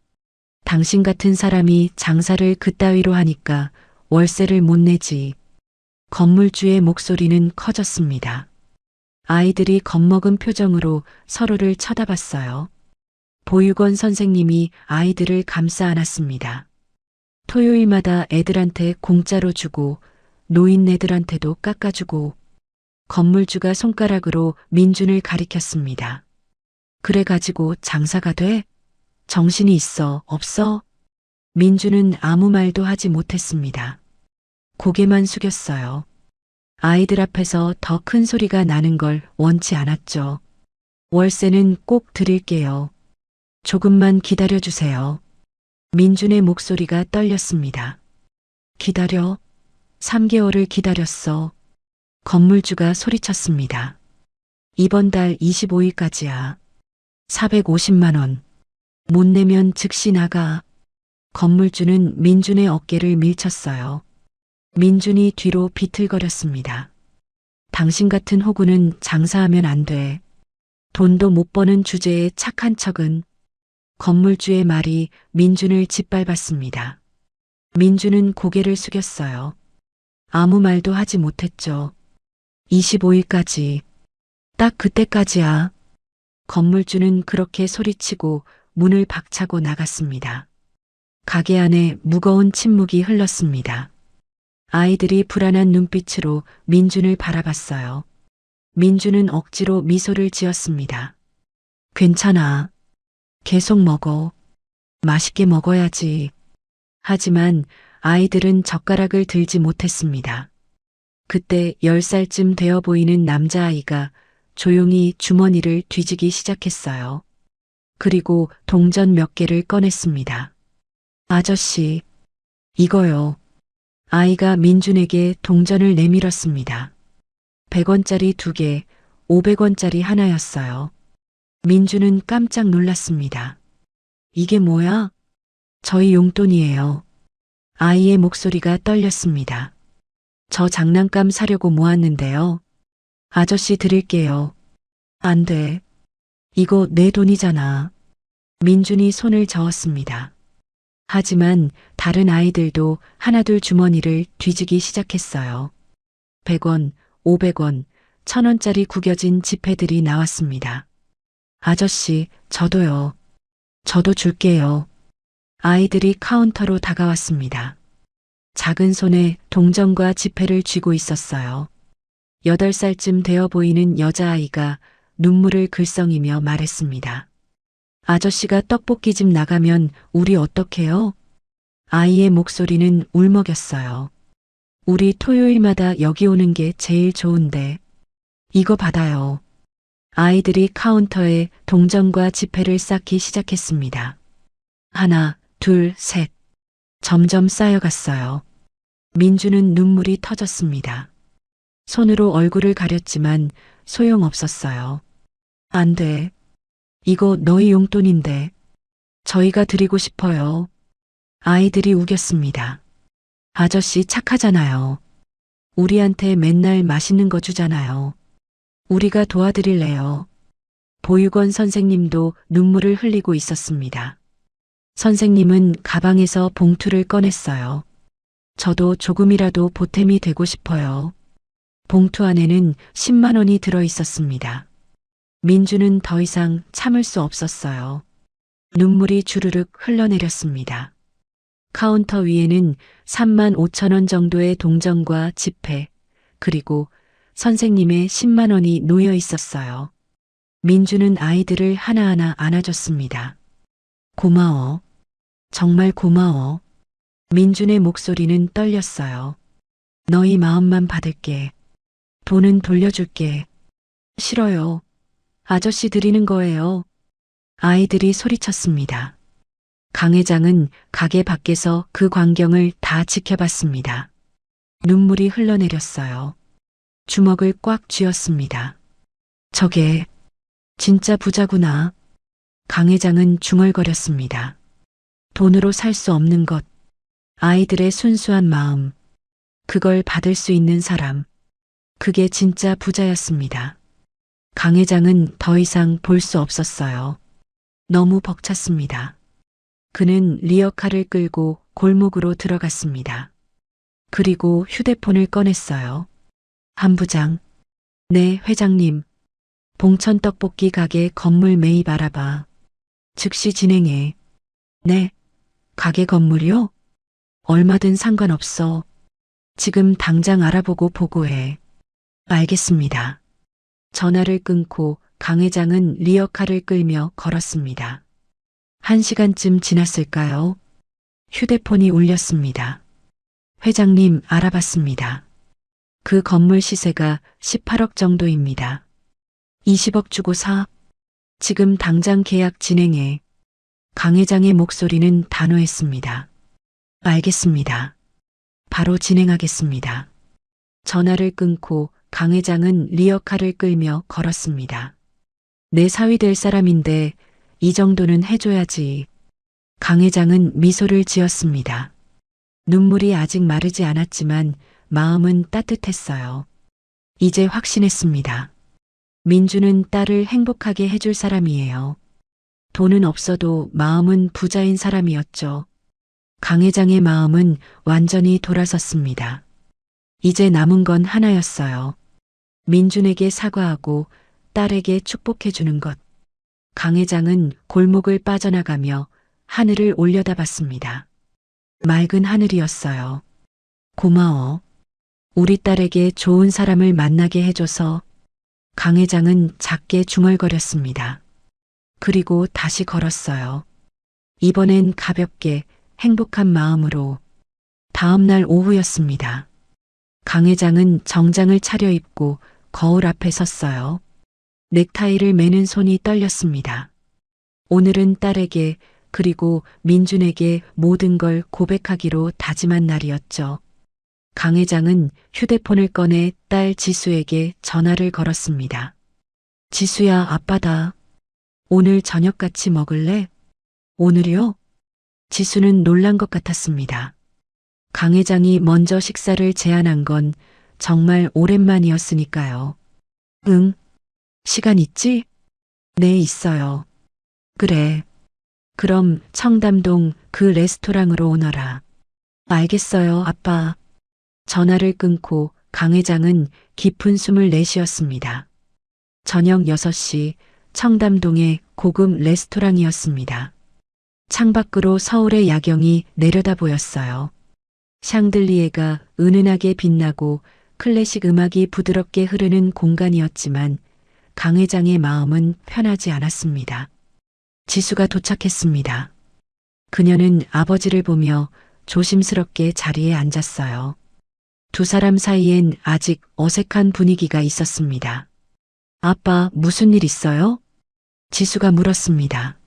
당신 같은 사람이 장사를 그따위로 하니까 월세를 못 내지. 건물주의 목소리는 커졌습니다. 아이들이 겁먹은 표정으로 서로를 쳐다봤어요. 보육원 선생님이 아이들을 감싸 안았습니다. 토요일마다 애들한테 공짜로 주고 노인네들한테도 깎아주고. 건물주가 손가락으로 민준을 가리켰습니다. 그래가지고 장사가 돼? 정신이 있어, 없어? 민준은 아무 말도 하지 못했습니다. 고개만 숙였어요. 아이들 앞에서 더 큰 소리가 나는 걸 원치 않았죠. 월세는 꼭 드릴게요. 조금만 기다려주세요. 민준의 목소리가 떨렸습니다. 기다려? 3개월을 기다렸어. 건물주가 소리쳤습니다. 이번 달 25일까지야. 450만 원. 못 내면 즉시 나가. 건물주는 민준의 어깨를 밀쳤어요. 민준이 뒤로 비틀거렸습니다. 당신 같은 호구는 장사하면 안 돼. 돈도 못 버는 주제에 착한 척은. 건물주의 말이 민준을 짓밟았습니다. 민준은 고개를 숙였어요. 아무 말도 하지 못했죠. 25일까지. 딱 그때까지야. 건물주는 그렇게 소리치고 문을 박차고 나갔습니다. 가게 안에 무거운 침묵이 흘렀습니다. 아이들이 불안한 눈빛으로 민준을 바라봤어요. 민준은 억지로 미소를 지었습니다. 괜찮아. 계속 먹어. 맛있게 먹어야지. 하지만 아이들은 젓가락을 들지 못했습니다. 그때 10살쯤 되어 보이는 남자아이가 조용히 주머니를 뒤지기 시작했어요. 그리고 동전 몇 개를 꺼냈습니다. 아저씨, 이거요. 아이가 민준에게 동전을 내밀었습니다. 100원짜리 2개, 500원짜리 하나였어요. 민준은 깜짝 놀랐습니다. 이게 뭐야? 저희 용돈이에요. 아이의 목소리가 떨렸습니다. 저 장난감 사려고 모았는데요. 아저씨 드릴게요. 안 돼. 이거 내 돈이잖아. 민준이 손을 저었습니다. 하지만 다른 아이들도 하나둘 주머니를 뒤지기 시작했어요. 100원, 500원, 1000원짜리 구겨진 지폐들이 나왔습니다. 아저씨, 저도요. 저도 줄게요. 아이들이 카운터로 다가왔습니다. 작은 손에 동전과 지폐를 쥐고 있었어요. 8살쯤 되어 보이는 여자아이가 눈물을 글썽이며 말했습니다. 아저씨가 떡볶이집 나가면 우리 어떡해요? 아이의 목소리는 울먹였어요. 우리 토요일마다 여기 오는 게 제일 좋은데. 이거 받아요. 아이들이 카운터에 동전과 지폐를 쌓기 시작했습니다. 하나, 둘, 셋. 점점 쌓여갔어요. 민주는 눈물이 터졌습니다. 손으로 얼굴을 가렸지만 소용없었어요. 안 돼. 이거 너희 용돈인데. 저희가 드리고 싶어요. 아이들이 우겼습니다. 아저씨 착하잖아요. 우리한테 맨날 맛있는 거 주잖아요. 우리가 도와드릴래요. 보육원 선생님도 눈물을 흘리고 있었습니다. 선생님은 가방에서 봉투를 꺼냈어요. 저도 조금이라도 보탬이 되고 싶어요. 봉투 안에는 10만 원이 들어 있었습니다. 민주는 더 이상 참을 수 없었어요. 눈물이 주르륵 흘러내렸습니다. 카운터 위에는 3만 5천 원 정도의 동전과 지폐, 그리고 선생님의 10만 원이 놓여 있었어요. 민주는 아이들을 하나하나 안아줬습니다. 고마워. 정말 고마워. 민준의 목소리는 떨렸어요. 너희 마음만 받을게. 돈은 돌려줄게. 싫어요. 아저씨 드리는 거예요. 아이들이 소리쳤습니다. 강 회장은 가게 밖에서 그 광경을 다 지켜봤습니다. 눈물이 흘러내렸어요. 주먹을 꽉 쥐었습니다. 저게 진짜 부자구나. 강 회장은 중얼거렸습니다. 돈으로 살 수 없는 것, 아이들의 순수한 마음, 그걸 받을 수 있는 사람, 그게 진짜 부자였습니다. 강 회장은 더 이상 볼 수 없었어요. 너무 벅찼습니다. 그는 리어카를 끌고 골목으로 들어갔습니다. 그리고 휴대폰을 꺼냈어요. 한 부장. 네, 회장님. 봉천 떡볶이 가게 건물 매입 알아봐. 즉시 진행해. 네. 가게 건물이요? 얼마든 상관없어. 지금 당장 알아보고 보고해. 알겠습니다. 전화를 끊고 강 회장은 리어카를 끌며 걸었습니다. 1시간쯤 지났을까요? 휴대폰이 울렸습니다. 회장님, 알아봤습니다. 그 건물 시세가 18억 정도입니다. 20억 주고 사. 지금 당장 계약 진행해. 강 회장의 목소리는 단호했습니다. 알겠습니다. 바로 진행하겠습니다. 전화를 끊고 강 회장은 리어카를 끌며 걸었습니다. 내 사위 될 사람인데 이 정도는 해줘야지. 강 회장은 미소를 지었습니다. 눈물이 아직 마르지 않았지만 마음은 따뜻했어요. 이제 확신했습니다. 민주는 딸을 행복하게 해줄 사람이에요. 돈은 없어도 마음은 부자인 사람이었죠. 강 회장의 마음은 완전히 돌아섰습니다. 이제 남은 건 하나였어요. 민준에게 사과하고 딸에게 축복해주는 것. 강 회장은 골목을 빠져나가며 하늘을 올려다봤습니다. 맑은 하늘이었어요. 고마워. 우리 딸에게 좋은 사람을 만나게 해줘서. 강 회장은 작게 중얼거렸습니다. 그리고 다시 걸었어요. 이번엔 가볍게 행복한 마음으로. 다음 날 오후였습니다. 강 회장은 정장을 차려입고 거울 앞에 섰어요. 넥타이를 매는 손이 떨렸습니다. 오늘은 딸에게 그리고 민준에게 모든 걸 고백하기로 다짐한 날이었죠. 강 회장은 휴대폰을 꺼내 딸 지수에게 전화를 걸었습니다. 지수야, 아빠다. 오늘 저녁 같이 먹을래? 오늘이요? 지수는 놀란 것 같았습니다. 강 회장이 먼저 식사를 제안한 건 정말 오랜만이었으니까요. 응. 시간 있지? 네, 있어요. 그래. 그럼 청담동 그 레스토랑으로 오너라. 알겠어요, 아빠. 전화를 끊고 강 회장은 깊은 숨을 내쉬었습니다. 저녁 6시 청담동의 고급 레스토랑이었습니다. 창밖으로 서울의 야경이 내려다 보였어요. 샹들리에가 은은하게 빛나고 클래식 음악이 부드럽게 흐르는 공간이었지만 강 회장의 마음은 편하지 않았습니다. 지수가 도착했습니다. 그녀는 아버지를 보며 조심스럽게 자리에 앉았어요. 두 사람 사이엔 아직 어색한 분위기가 있었습니다. 아빠, 무슨 일 있어요? 지수가 물었습니다.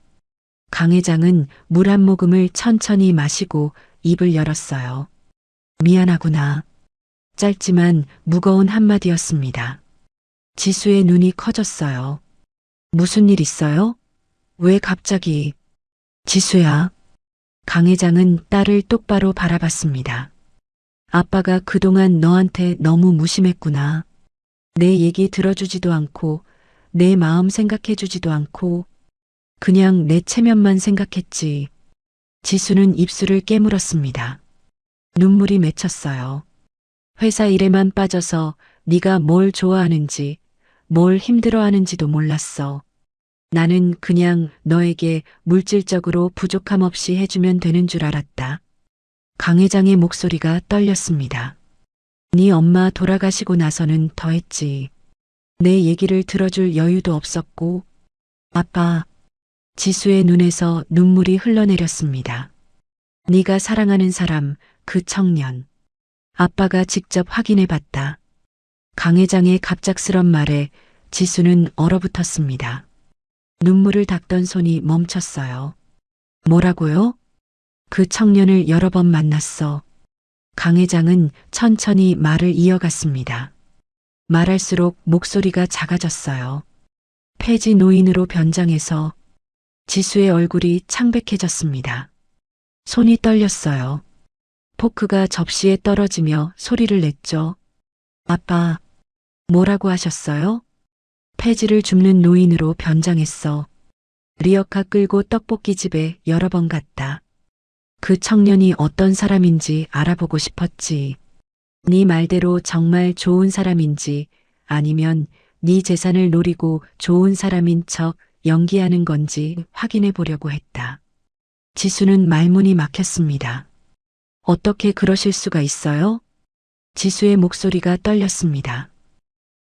강 회장은 물 한 모금을 천천히 마시고 입을 열었어요. 미안하구나. 짧지만 무거운 한마디였습니다. 지수의 눈이 커졌어요. 무슨 일 있어요? 왜 갑자기? 지수야. 강 회장은 딸을 똑바로 바라봤습니다. 아빠가 그동안 너한테 너무 무심했구나. 내 얘기 들어주지도 않고 내 마음 생각해주지도 않고 그냥 내 체면만 생각했지. 지수는 입술을 깨물었습니다. 눈물이 맺혔어요. 회사 일에만 빠져서 네가 뭘 좋아하는지, 뭘 힘들어하는지도 몰랐어. 나는 그냥 너에게 물질적으로 부족함 없이 해주면 되는 줄 알았다. 강 회장의 목소리가 떨렸습니다. 네 엄마 돌아가시고 나서는 더했지. 내 얘기를 들어줄 여유도 없었고. 아빠. 지수의 눈에서 눈물이 흘러내렸습니다. 네가 사랑하는 사람, 그 청년. 아빠가 직접 확인해 봤다. 강 회장의 갑작스런 말에 지수는 얼어붙었습니다. 눈물을 닦던 손이 멈췄어요. 뭐라고요? 그 청년을 여러 번 만났어. 강 회장은 천천히 말을 이어갔습니다. 말할수록 목소리가 작아졌어요. 폐지 노인으로 변장해서 지수의 얼굴이 창백해졌습니다. 손이 떨렸어요. 포크가 접시에 떨어지며 소리를 냈죠. 아빠, 뭐라고 하셨어요? 폐지를 줍는 노인으로 변장했어. 리어카 끌고 떡볶이집에 여러 번 갔다. 그 청년이 어떤 사람인지 알아보고 싶었지. 네 말대로 정말 좋은 사람인지 아니면 네 재산을 노리고 좋은 사람인 척 연기하는 건지 확인해 보려고 했다. 지수는 말문이 막혔습니다. 어떻게 그러실 수가 있어요? 지수의 목소리가 떨렸습니다.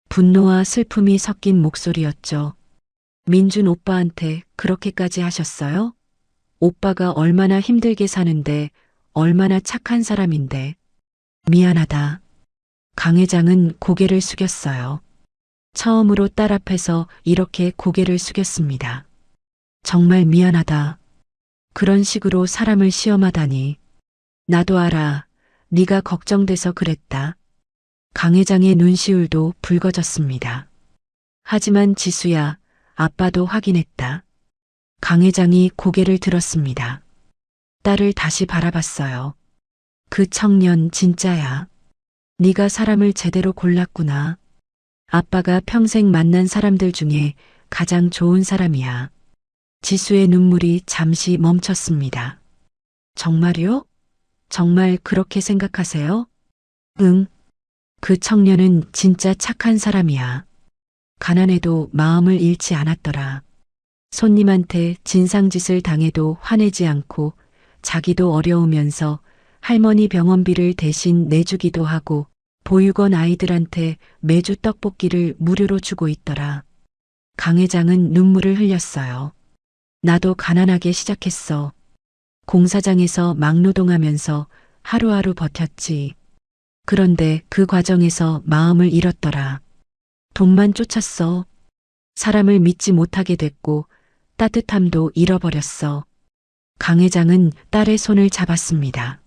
분노와 슬픔이 섞인 목소리였죠. 민준 오빠한테 그렇게까지 하셨어요? 오빠가 얼마나 힘들게 사는데 얼마나 착한 사람인데. 미안하다. 강 회장은 고개를 숙였어요. 처음으로 딸 앞에서 이렇게 고개를 숙였습니다. 정말 미안하다. 그런 식으로 사람을 시험하다니. 나도 알아. 네가 걱정돼서 그랬다. 강 회장의 눈시울도 붉어졌습니다. 하지만 지수야, 아빠도 확인했다. 강 회장이 고개를 들었습니다. 딸을 다시 바라봤어요. 그 청년 진짜야. 네가 사람을 제대로 골랐구나. 아빠가 평생 만난 사람들 중에 가장 좋은 사람이야. 지수의 눈물이 잠시 멈췄습니다. 정말요? 정말 그렇게 생각하세요? 응. 그 청년은 진짜 착한 사람이야. 가난해도 마음을 잃지 않았더라. 손님한테 진상짓을 당해도 화내지 않고 자기도 어려우면서 할머니 병원비를 대신 내주기도 하고 보육원 아이들한테 매주 떡볶이를 무료로 주고 있더라. 강 회장은 눈물을 흘렸어요. 나도 가난하게 시작했어. 공사장에서 막노동하면서 하루하루 버텼지. 그런데 그 과정에서 마음을 잃었더라. 돈만 쫓았어. 사람을 믿지 못하게 됐고 따뜻함도 잃어버렸어. 강 회장은 딸의 손을 잡았습니다.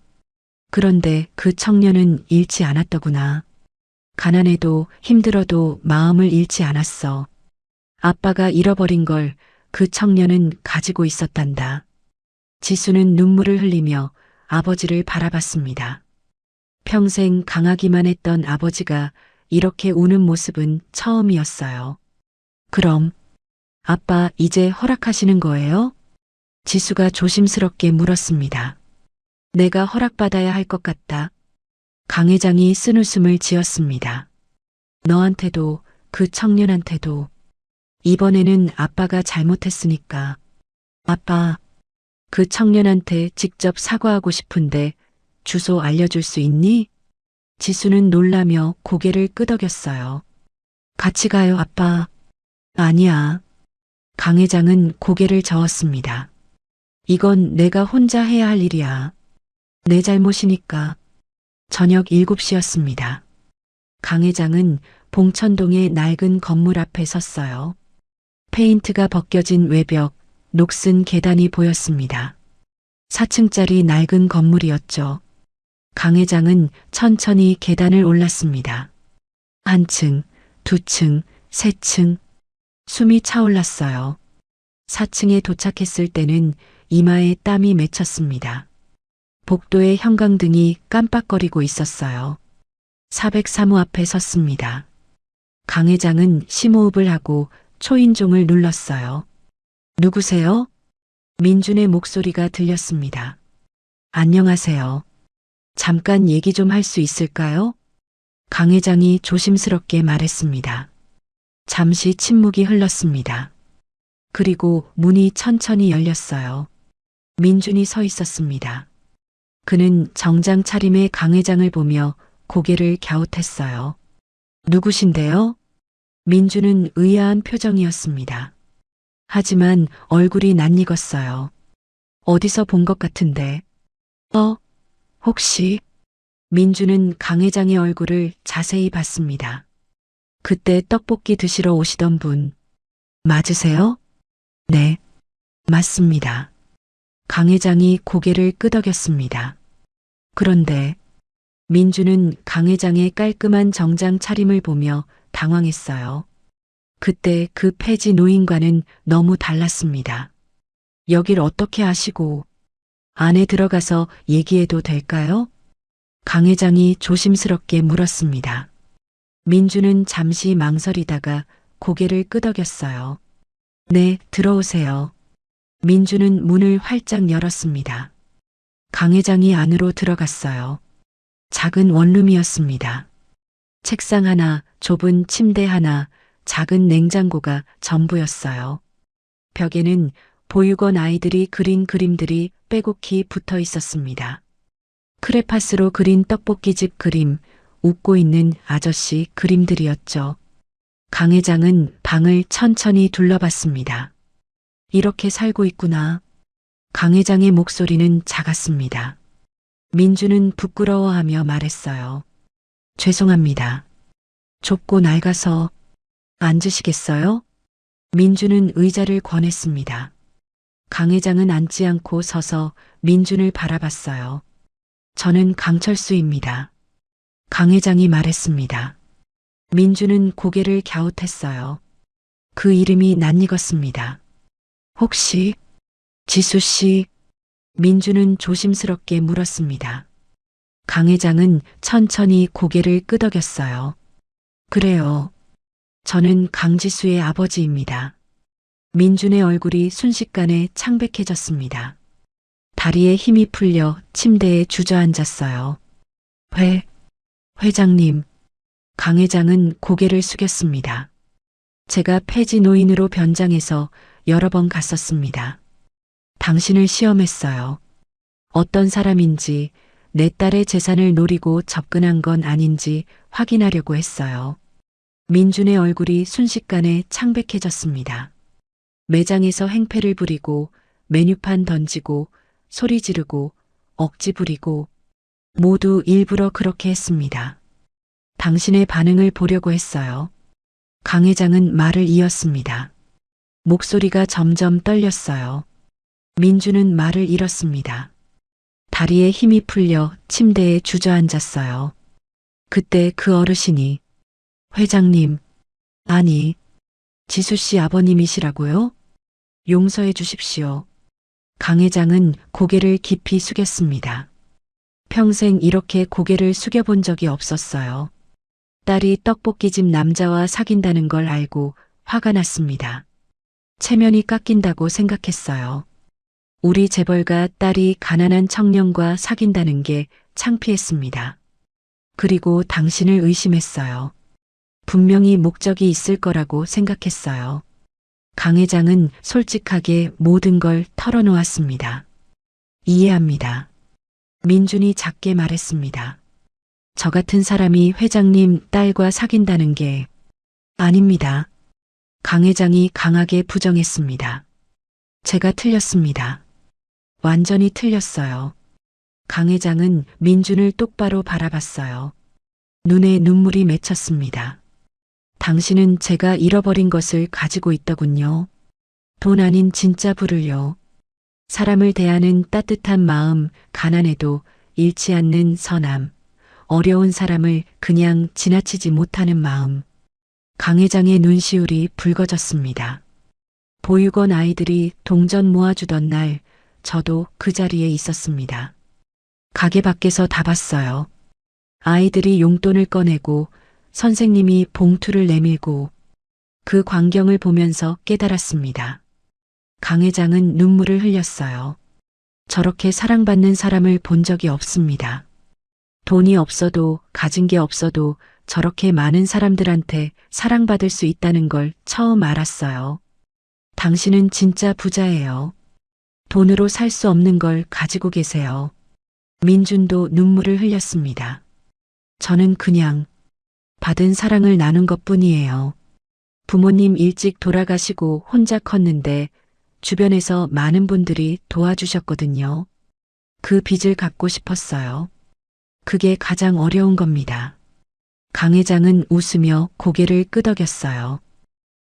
그런데 그 청년은 잃지 않았더구나. 가난해도 힘들어도 마음을 잃지 않았어. 아빠가 잃어버린 걸 그 청년은 가지고 있었단다. 지수는 눈물을 흘리며 아버지를 바라봤습니다. 평생 강하기만 했던 아버지가 이렇게 우는 모습은 처음이었어요. 그럼 아빠 이제 허락하시는 거예요? 지수가 조심스럽게 물었습니다. 내가 허락받아야 할 것 같다. 강 회장이 쓴웃음을 지었습니다. 너한테도 그 청년한테도. 이번에는 아빠가 잘못했으니까. 아빠, 그 청년한테 직접 사과하고 싶은데 주소 알려줄 수 있니? 지수는 놀라며 고개를 끄덕였어요. 같이 가요, 아빠. 아니야. 강 회장은 고개를 저었습니다. 이건 내가 혼자 해야 할 일이야. 내 잘못이니까. 저녁 7시였습니다. 강 회장은 봉천동의 낡은 건물 앞에 섰어요. 페인트가 벗겨진 외벽, 녹슨 계단이 보였습니다. 4층짜리 낡은 건물이었죠. 강 회장은 천천히 계단을 올랐습니다. 1층, 2층, 3층. 숨이 차올랐어요. 4층에 도착했을 때는 이마에 땀이 맺혔습니다. 복도에 형광등이 깜빡거리고 있었어요. 403호 앞에 섰습니다. 강 회장은 심호흡을 하고 초인종을 눌렀어요. 누구세요? 민준의 목소리가 들렸습니다. 안녕하세요. 잠깐 얘기 좀 할 수 있을까요? 강 회장이 조심스럽게 말했습니다. 잠시 침묵이 흘렀습니다. 그리고 문이 천천히 열렸어요. 민준이 서 있었습니다. 그는 정장 차림의 강 회장을 보며 고개를 갸웃했어요. 누구신데요? 민준은 의아한 표정이었습니다. 하지만 얼굴이 낯익었어요. 어디서 본 것 같은데. 혹시? 민주는 강 회장의 얼굴을 자세히 봤습니다. 그때 떡볶이 드시러 오시던 분 맞으세요? 네, 맞습니다. 강 회장이 고개를 끄덕였습니다. 그런데 민주는 강 회장의 깔끔한 정장 차림을 보며 당황했어요. 그때 그 폐지 노인과는 너무 달랐습니다. 여길 어떻게 아시고 안에 들어가서 얘기해도 될까요? 강 회장이 조심스럽게 물었습니다. 민주는 잠시 망설이다가 고개를 끄덕였어요. 네, 들어오세요. 민주는 문을 활짝 열었습니다. 강 회장이 안으로 들어갔어요. 작은 원룸이었습니다. 책상 하나, 좁은 침대 하나, 작은 냉장고가 전부였어요. 벽에는 보육원 아이들이 그린 그림들이 빼곡히 붙어 있었습니다. 크레파스로 그린 떡볶이집 그림, 웃고 있는 아저씨 그림들이었죠. 강 회장은 방을 천천히 둘러봤습니다. 이렇게 살고 있구나. 강 회장의 목소리는 작았습니다. 민주는 부끄러워하며 말했어요. 죄송합니다. 좁고 낡아서 앉으시겠어요? 민주는 의자를 권했습니다. 강 회장은 앉지 않고 서서 민준을 바라봤어요. 저는 강철수입니다. 강 회장이 말했습니다. 민주는 고개를 갸웃했어요. 그 이름이 낯익었습니다. 혹시 지수 씨? 민주는 조심스럽게 물었습니다. 강 회장은 천천히 고개를 끄덕였어요. 그래요. 저는 강지수의 아버지입니다. 민준의 얼굴이 순식간에 창백해졌습니다. 다리에 힘이 풀려 침대에 주저앉았어요. 회장님. 강 회장은 고개를 숙였습니다. 제가 폐지 노인으로 변장해서 여러 번 갔었습니다. 당신을 시험했어요. 어떤 사람인지 내 딸의 재산을 노리고 접근한 건 아닌지 확인하려고 했어요. 민준의 얼굴이 순식간에 창백해졌습니다. 매장에서 행패를 부리고 메뉴판 던지고 소리 지르고 억지 부리고 모두 일부러 그렇게 했습니다. 당신의 반응을 보려고 했어요. 강 회장은 말을 이었습니다. 목소리가 점점 떨렸어요. 민주는 말을 잃었습니다. 다리에 힘이 풀려 침대에 주저앉았어요. 그때 그 어르신이 회장님, 아니, 지수 씨 아버님이시라고요? 용서해 주십시오. 강 회장은 고개를 깊이 숙였습니다. 평생 이렇게 고개를 숙여본 적이 없었어요. 딸이 떡볶이집 남자와 사귄다는 걸 알고 화가 났습니다. 체면이 깎인다고 생각했어요. 우리 재벌가 딸이 가난한 청년과 사귄다는 게 창피했습니다. 그리고 당신을 의심했어요. 분명히 목적이 있을 거라고 생각했어요. 강 회장은 솔직하게 모든 걸 털어놓았습니다. 이해합니다. 민준이 작게 말했습니다. 저 같은 사람이 회장님 딸과 사귄다는 게 아닙니다. 강 회장이 강하게 부정했습니다. 제가 틀렸습니다. 완전히 틀렸어요. 강 회장은 민준을 똑바로 바라봤어요. 눈에 눈물이 맺혔습니다. 당신은 제가 잃어버린 것을 가지고 있더군요. 돈 아닌 진짜 부를요. 사람을 대하는 따뜻한 마음, 가난해도 잃지 않는 선함, 어려운 사람을 그냥 지나치지 못하는 마음. 강 회장의 눈시울이 붉어졌습니다. 보육원 아이들이 동전 모아주던 날 저도 그 자리에 있었습니다. 가게 밖에서 다 봤어요. 아이들이 용돈을 꺼내고 선생님이 봉투를 내밀고 그 광경을 보면서 깨달았습니다. 강 회장은 눈물을 흘렸어요. 저렇게 사랑받는 사람을 본 적이 없습니다. 돈이 없어도 가진 게 없어도 저렇게 많은 사람들한테 사랑받을 수 있다는 걸 처음 알았어요. 당신은 진짜 부자예요. 돈으로 살 수 없는 걸 가지고 계세요. 민준도 눈물을 흘렸습니다. 저는 그냥 받은 사랑을 나눈 것뿐이에요. 부모님 일찍 돌아가시고 혼자 컸는데 주변에서 많은 분들이 도와주셨거든요. 그 빚을 갚고 싶었어요. 그게 가장 어려운 겁니다. 강 회장은 웃으며 고개를 끄덕였어요.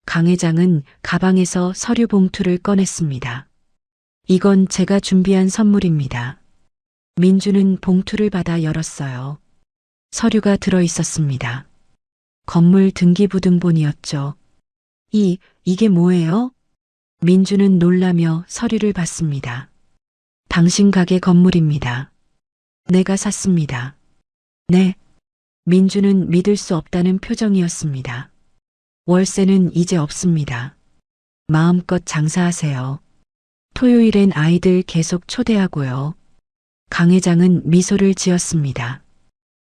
강 회장은 가방에서 서류 봉투를 꺼냈습니다. 이건 제가 준비한 선물입니다. 민주는 봉투를 받아 열었어요. 서류가 들어 있었습니다. 건물 등기부등본이었죠. 이게 뭐예요? 민주는 놀라며 서류를 받습니다. 당신 가게 건물입니다. 내가 샀습니다. 네. 민주는 믿을 수 없다는 표정이었습니다. 월세는 이제 없습니다. 마음껏 장사하세요. 토요일엔 아이들 계속 초대하고요. 강 회장은 미소를 지었습니다.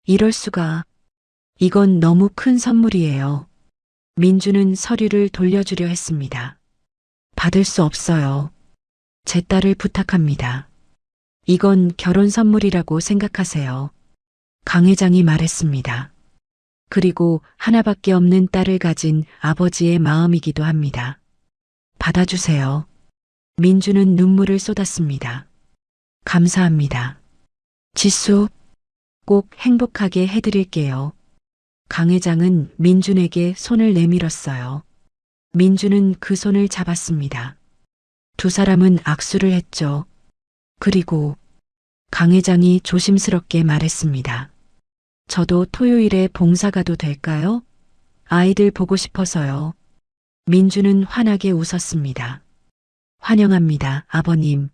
이럴 수가. 이건 너무 큰 선물이에요. 민주는 서류를 돌려주려 했습니다. 받을 수 없어요. 제 딸을 부탁합니다. 이건 결혼 선물이라고 생각하세요. 강 회장이 말했습니다. 그리고 하나밖에 없는 딸을 가진 아버지의 마음이기도 합니다. 받아주세요. 민주는 눈물을 쏟았습니다. 감사합니다. 지수, 꼭 행복하게 해드릴게요. 강 회장은 민준에게 손을 내밀었어요. 민주는 그 손을 잡았습니다. 두 사람은 악수를 했죠. 그리고 강 회장이 조심스럽게 말했습니다. 저도 토요일에 봉사 가도 될까요? 아이들 보고 싶어서요. 민주는 환하게 웃었습니다. 환영합니다, 아버님.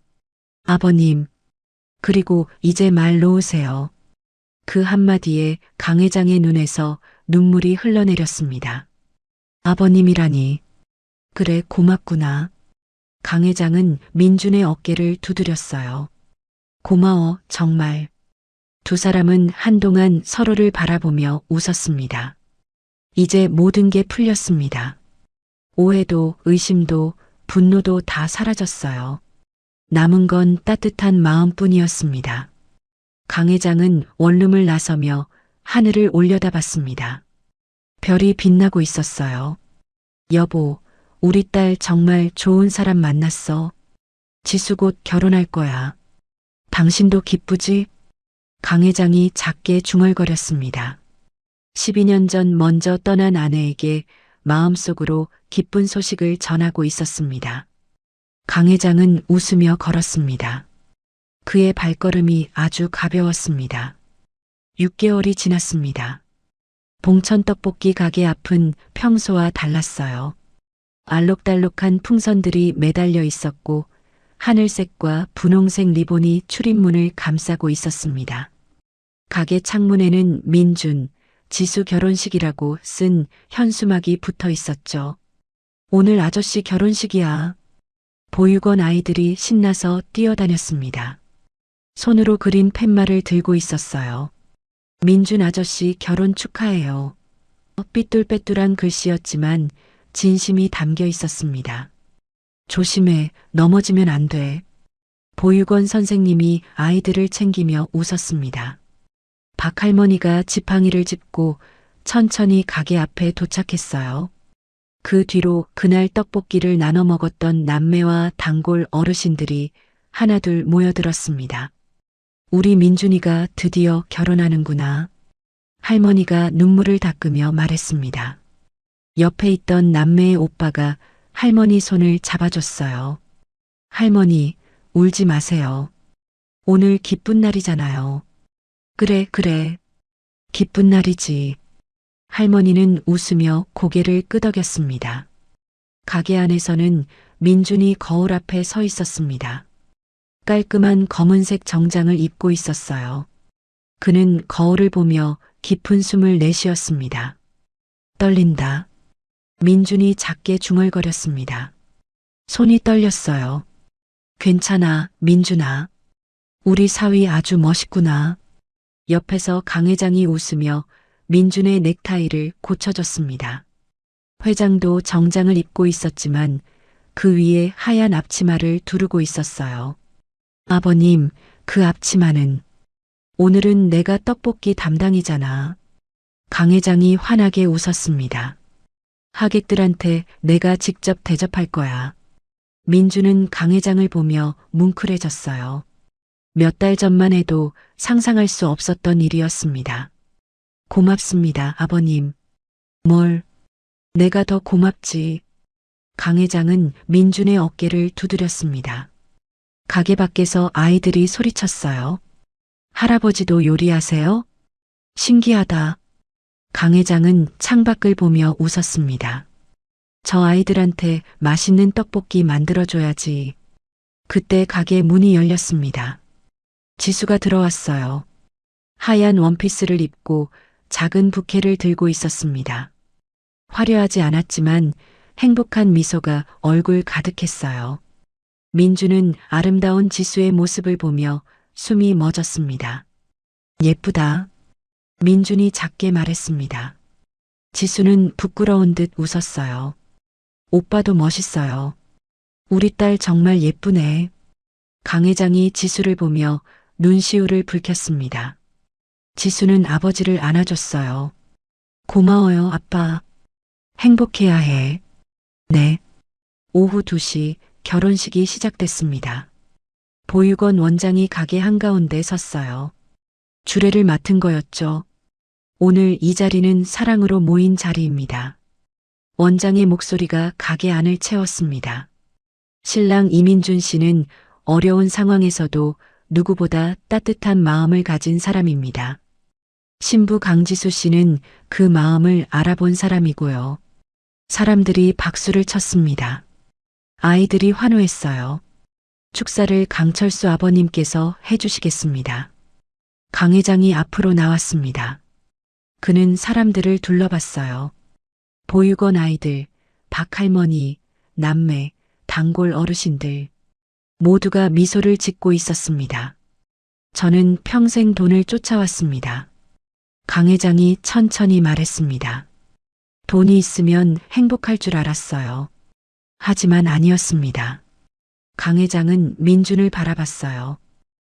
아버님. 그리고 이제 말 놓으세요. 그 한마디에 강 회장의 눈에서 눈물이 흘러내렸습니다. 아버님이라니. 그래, 고맙구나. 강 회장은 민준의 어깨를 두드렸어요. 고마워, 정말. 두 사람은 한동안 서로를 바라보며 웃었습니다. 이제 모든 게 풀렸습니다. 오해도, 의심도, 분노도 다 사라졌어요. 남은 건 따뜻한 마음뿐이었습니다. 강 회장은 원룸을 나서며 하늘을 올려다봤습니다. 별이 빛나고 있었어요. 여보, 우리 딸 정말 좋은 사람 만났어. 지수 곧 결혼할 거야. 당신도 기쁘지? 강 회장이 작게 중얼거렸습니다. 12년 전 먼저 떠난 아내에게 마음속으로 기쁜 소식을 전하고 있었습니다. 강 회장은 웃으며 걸었습니다. 그의 발걸음이 아주 가벼웠습니다. 6개월이 지났습니다. 봉천 떡볶이 가게 앞은 평소와 달랐어요. 알록달록한 풍선들이 매달려 있었고 하늘색과 분홍색 리본이 출입문을 감싸고 있었습니다. 가게 창문에는 민준, 지수 결혼식이라고 쓴 현수막이 붙어 있었죠. 오늘 아저씨 결혼식이야. 보육원 아이들이 신나서 뛰어다녔습니다. 손으로 그린 팻말을 들고 있었어요. 민준 아저씨 결혼 축하해요. 삐뚤빼뚤한 글씨였지만 진심이 담겨 있었습니다. 조심해, 넘어지면 안 돼. 보육원 선생님이 아이들을 챙기며 웃었습니다. 박 할머니가 지팡이를 짚고 천천히 가게 앞에 도착했어요. 그 뒤로 그날 떡볶이를 나눠 먹었던 남매와 단골 어르신들이 하나둘 모여들었습니다. 우리 민준이가 드디어 결혼하는구나. 할머니가 눈물을 닦으며 말했습니다. 옆에 있던 남매의 오빠가 할머니 손을 잡아줬어요. 할머니, 울지 마세요. 오늘 기쁜 날이잖아요. 그래. 기쁜 날이지. 할머니는 웃으며 고개를 끄덕였습니다. 가게 안에서는 민준이 거울 앞에 서 있었습니다. 깔끔한 검은색 정장을 입고 있었어요. 그는 거울을 보며 깊은 숨을 내쉬었습니다. 떨린다. 민준이 작게 중얼거렸습니다. 손이 떨렸어요. 괜찮아, 민준아. 우리 사위 아주 멋있구나. 옆에서 강 회장이 웃으며 민준의 넥타이를 고쳐줬습니다. 회장도 정장을 입고 있었지만 그 위에 하얀 앞치마를 두르고 있었어요. 아버님, 그 앞치마는 오늘은 내가 떡볶이 담당이잖아. 강 회장이 환하게 웃었습니다. 하객들한테 내가 직접 대접할 거야. 민주는 강 회장을 보며 뭉클해졌어요. 몇 달 전만 해도 상상할 수 없었던 일이었습니다. 고맙습니다, 아버님. 뭘? 내가 더 고맙지. 강 회장은 민준의 어깨를 두드렸습니다. 가게 밖에서 아이들이 소리쳤어요. 할아버지도 요리하세요? 신기하다. 강 회장은 창밖을 보며 웃었습니다. 저 아이들한테 맛있는 떡볶이 만들어줘야지. 그때 가게 문이 열렸습니다. 지수가 들어왔어요. 하얀 원피스를 입고 작은 부케를 들고 있었습니다. 화려하지 않았지만 행복한 미소가 얼굴 가득했어요. 민주는 아름다운 지수의 모습을 보며 숨이 멎었습니다. 예쁘다. 민준이 작게 말했습니다. 지수는 부끄러운 듯 웃었어요. 오빠도 멋있어요. 우리 딸 정말 예쁘네. 강 회장이 지수를 보며 눈시울을 붉혔습니다. 지수는 아버지를 안아줬어요. 고마워요, 아빠. 행복해야 해. 네. 오후 2시 결혼식이 시작됐습니다. 보육원 원장이 가게 한가운데 섰어요. 주례를 맡은 거였죠. 오늘 이 자리는 사랑으로 모인 자리입니다. 원장의 목소리가 가게 안을 채웠습니다. 신랑 이민준 씨는 어려운 상황에서도 누구보다 따뜻한 마음을 가진 사람입니다. 신부 강지수 씨는 그 마음을 알아본 사람이고요. 사람들이 박수를 쳤습니다. 아이들이 환호했어요. 축사를 강철수 아버님께서 해주시겠습니다. 강 회장이 앞으로 나왔습니다. 그는 사람들을 둘러봤어요. 보육원 아이들, 박할머니, 남매, 단골 어르신들 모두가 미소를 짓고 있었습니다. 저는 평생 돈을 쫓아왔습니다. 강 회장이 천천히 말했습니다. 돈이 있으면 행복할 줄 알았어요. 하지만 아니었습니다. 강 회장은 민준을 바라봤어요.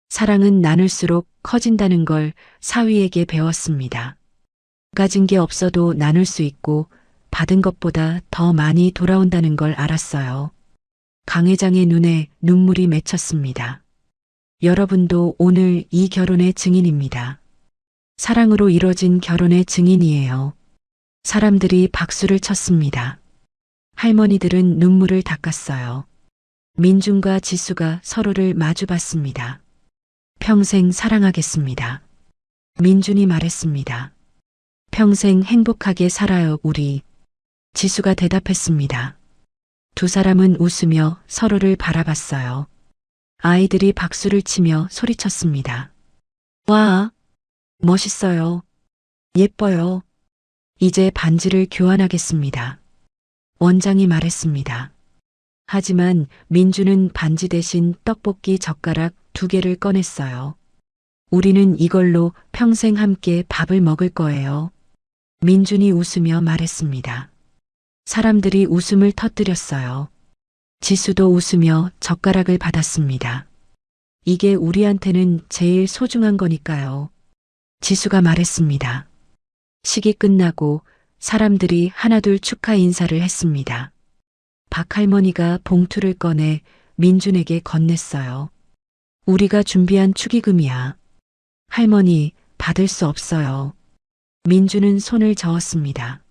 사랑은 나눌수록 커진다는 걸 사위에게 배웠습니다. 가진 게 없어도 나눌 수 있고 받은 것보다 더 많이 돌아온다는 걸 알았어요. 강 회장의 눈에 눈물이 맺혔습니다. 여러분도 오늘 이 결혼의 증인입니다. 사랑으로 이뤄진 결혼의 증인이에요. 사람들이 박수를 쳤습니다. 할머니들은 눈물을 닦았어요. 민준과 지수가 서로를 마주봤습니다. 평생 사랑하겠습니다. 민준이 말했습니다. 평생 행복하게 살아요, 우리. 지수가 대답했습니다. 두 사람은 웃으며 서로를 바라봤어요. 아이들이 박수를 치며 소리쳤습니다. 와, 멋있어요. 예뻐요. 이제 반지를 교환하겠습니다. 원장이 말했습니다. 하지만 민주는 반지 대신 떡볶이 젓가락 2개를 꺼냈어요. 우리는 이걸로 평생 함께 밥을 먹을 거예요. 민준이 웃으며 말했습니다. 사람들이 웃음을 터뜨렸어요. 지수도 웃으며 젓가락을 받았습니다. 이게 우리한테는 제일 소중한 거니까요. 지수가 말했습니다. 식이 끝나고 사람들이 하나둘 축하 인사를 했습니다. 박할머니가 봉투를 꺼내 민준에게 건넸어요. 우리가 준비한 축의금이야. 할머니, 받을 수 없어요. 민준은 손을 저었습니다.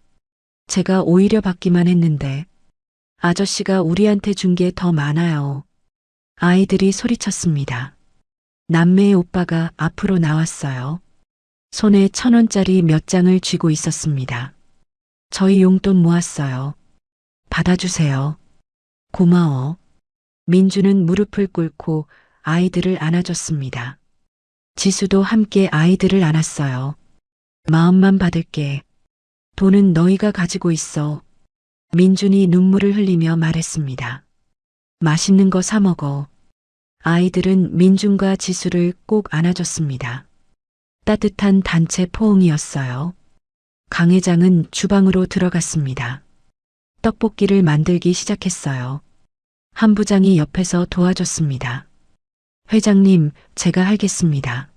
제가 오히려 받기만 했는데 아저씨가 우리한테 준 게 더 많아요. 아이들이 소리쳤습니다. 남매의 오빠가 앞으로 나왔어요. 손에 1,000원짜리 몇 장을 쥐고 있었습니다. 저희 용돈 모았어요. 받아주세요. 고마워. 민주는 무릎을 꿇고 아이들을 안아줬습니다. 지수도 함께 아이들을 안았어요. 마음만 받을게. 돈은 너희가 가지고 있어. 민준이 눈물을 흘리며 말했습니다. 맛있는 거 사 먹어. 아이들은 민준과 지수를 꼭 안아줬습니다. 따뜻한 단체 포옹이었어요. 강 회장은 주방으로 들어갔습니다. 떡볶이를 만들기 시작했어요. 한 부장이 옆에서 도와줬습니다. 회장님, 제가 하겠습니다.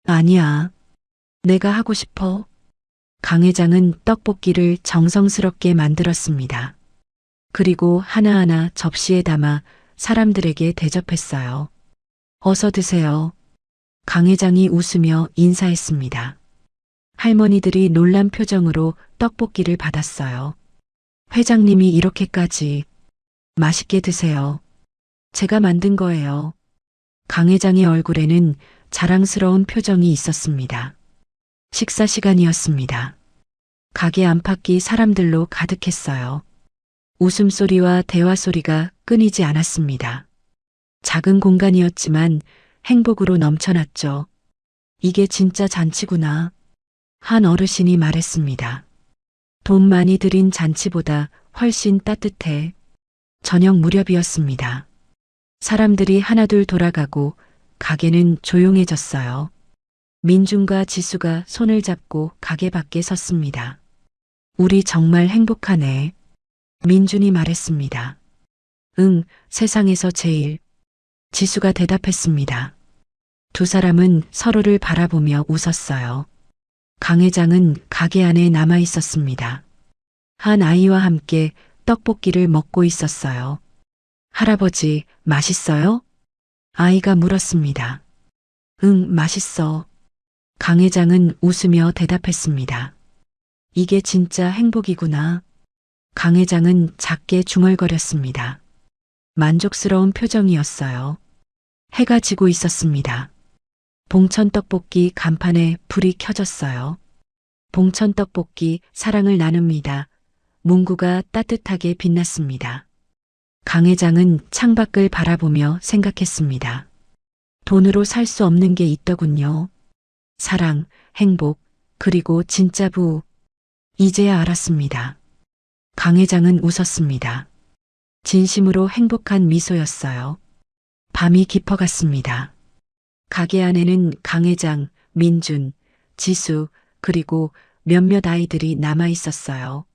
아니야. 내가 하고 싶어. 강 회장은 떡볶이를 정성스럽게 만들었습니다. 그리고 하나하나 접시에 담아 사람들에게 대접했어요. 어서 드세요. 강 회장이 웃으며 인사했습니다. 할머니들이 놀란 표정으로 떡볶이를 받았어요. 회장님이 이렇게까지 맛있게 드세요. 제가 만든 거예요. 강 회장의 얼굴에는 자랑스러운 표정이 있었습니다. 식사 시간이었습니다. 가게 안팎이 사람들로 가득했어요. 웃음소리와 대화소리가 끊이지 않았습니다. 작은 공간이었지만 행복으로 넘쳐났죠. 이게 진짜 잔치구나. 한 어르신이 말했습니다. 돈 많이 들인 잔치보다 훨씬 따뜻해. 저녁 무렵이었습니다. 사람들이 하나둘 돌아가고 가게는 조용해졌어요. 민준과 지수가 손을 잡고 가게 밖에 섰습니다. 우리 정말 행복하네. 민준이 말했습니다. 응, 세상에서 제일. 지수가 대답했습니다. 두 사람은 서로를 바라보며 웃었어요. 강 회장은 가게 안에 남아 있었습니다. 한 아이와 함께 떡볶이를 먹고 있었어요. 할아버지, 맛있어요? 아이가 물었습니다. 응, 맛있어. 강 회장은 웃으며 대답했습니다. 이게 진짜 행복이구나. 강 회장은 작게 중얼거렸습니다. 만족스러운 표정이었어요. 해가 지고 있었습니다. 봉천 떡볶이 간판에 불이 켜졌어요. 봉천 떡볶이 사랑을 나눕니다. 문구가 따뜻하게 빛났습니다. 강 회장은 창밖을 바라보며 생각했습니다. 돈으로 살 수 없는 게 있더군요. 사랑, 행복, 그리고 진짜 부부. 이제야 알았습니다. 강 회장은 웃었습니다. 진심으로 행복한 미소였어요. 밤이 깊어갔습니다. 가게 안에는 강 회장, 민준, 지수, 그리고 몇몇 아이들이 남아 있었어요.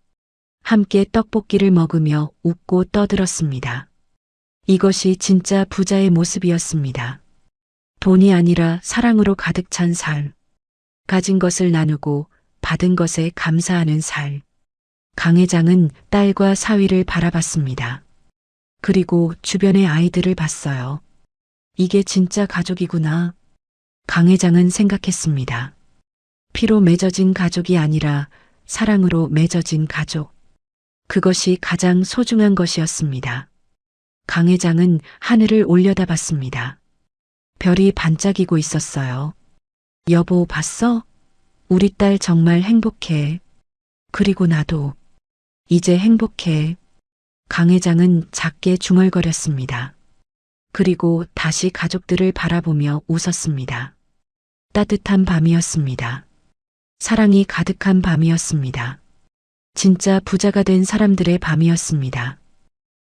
함께 떡볶이를 먹으며 웃고 떠들었습니다. 이것이 진짜 부자의 모습이었습니다. 돈이 아니라 사랑으로 가득 찬 삶. 가진 것을 나누고 받은 것에 감사하는 삶. 강 회장은 딸과 사위를 바라봤습니다. 그리고 주변의 아이들을 봤어요. 이게 진짜 가족이구나. 강 회장은 생각했습니다. 피로 맺어진 가족이 아니라 사랑으로 맺어진 가족. 그것이 가장 소중한 것이었습니다. 강 회장은 하늘을 올려다봤습니다. 별이 반짝이고 있었어요. 여보, 봤어? 우리 딸 정말 행복해. 그리고 나도 이제 행복해. 강 회장은 작게 중얼거렸습니다. 그리고 다시 가족들을 바라보며 웃었습니다. 따뜻한 밤이었습니다. 사랑이 가득한 밤이었습니다. 진짜 부자가 된 사람들의 밤이었습니다.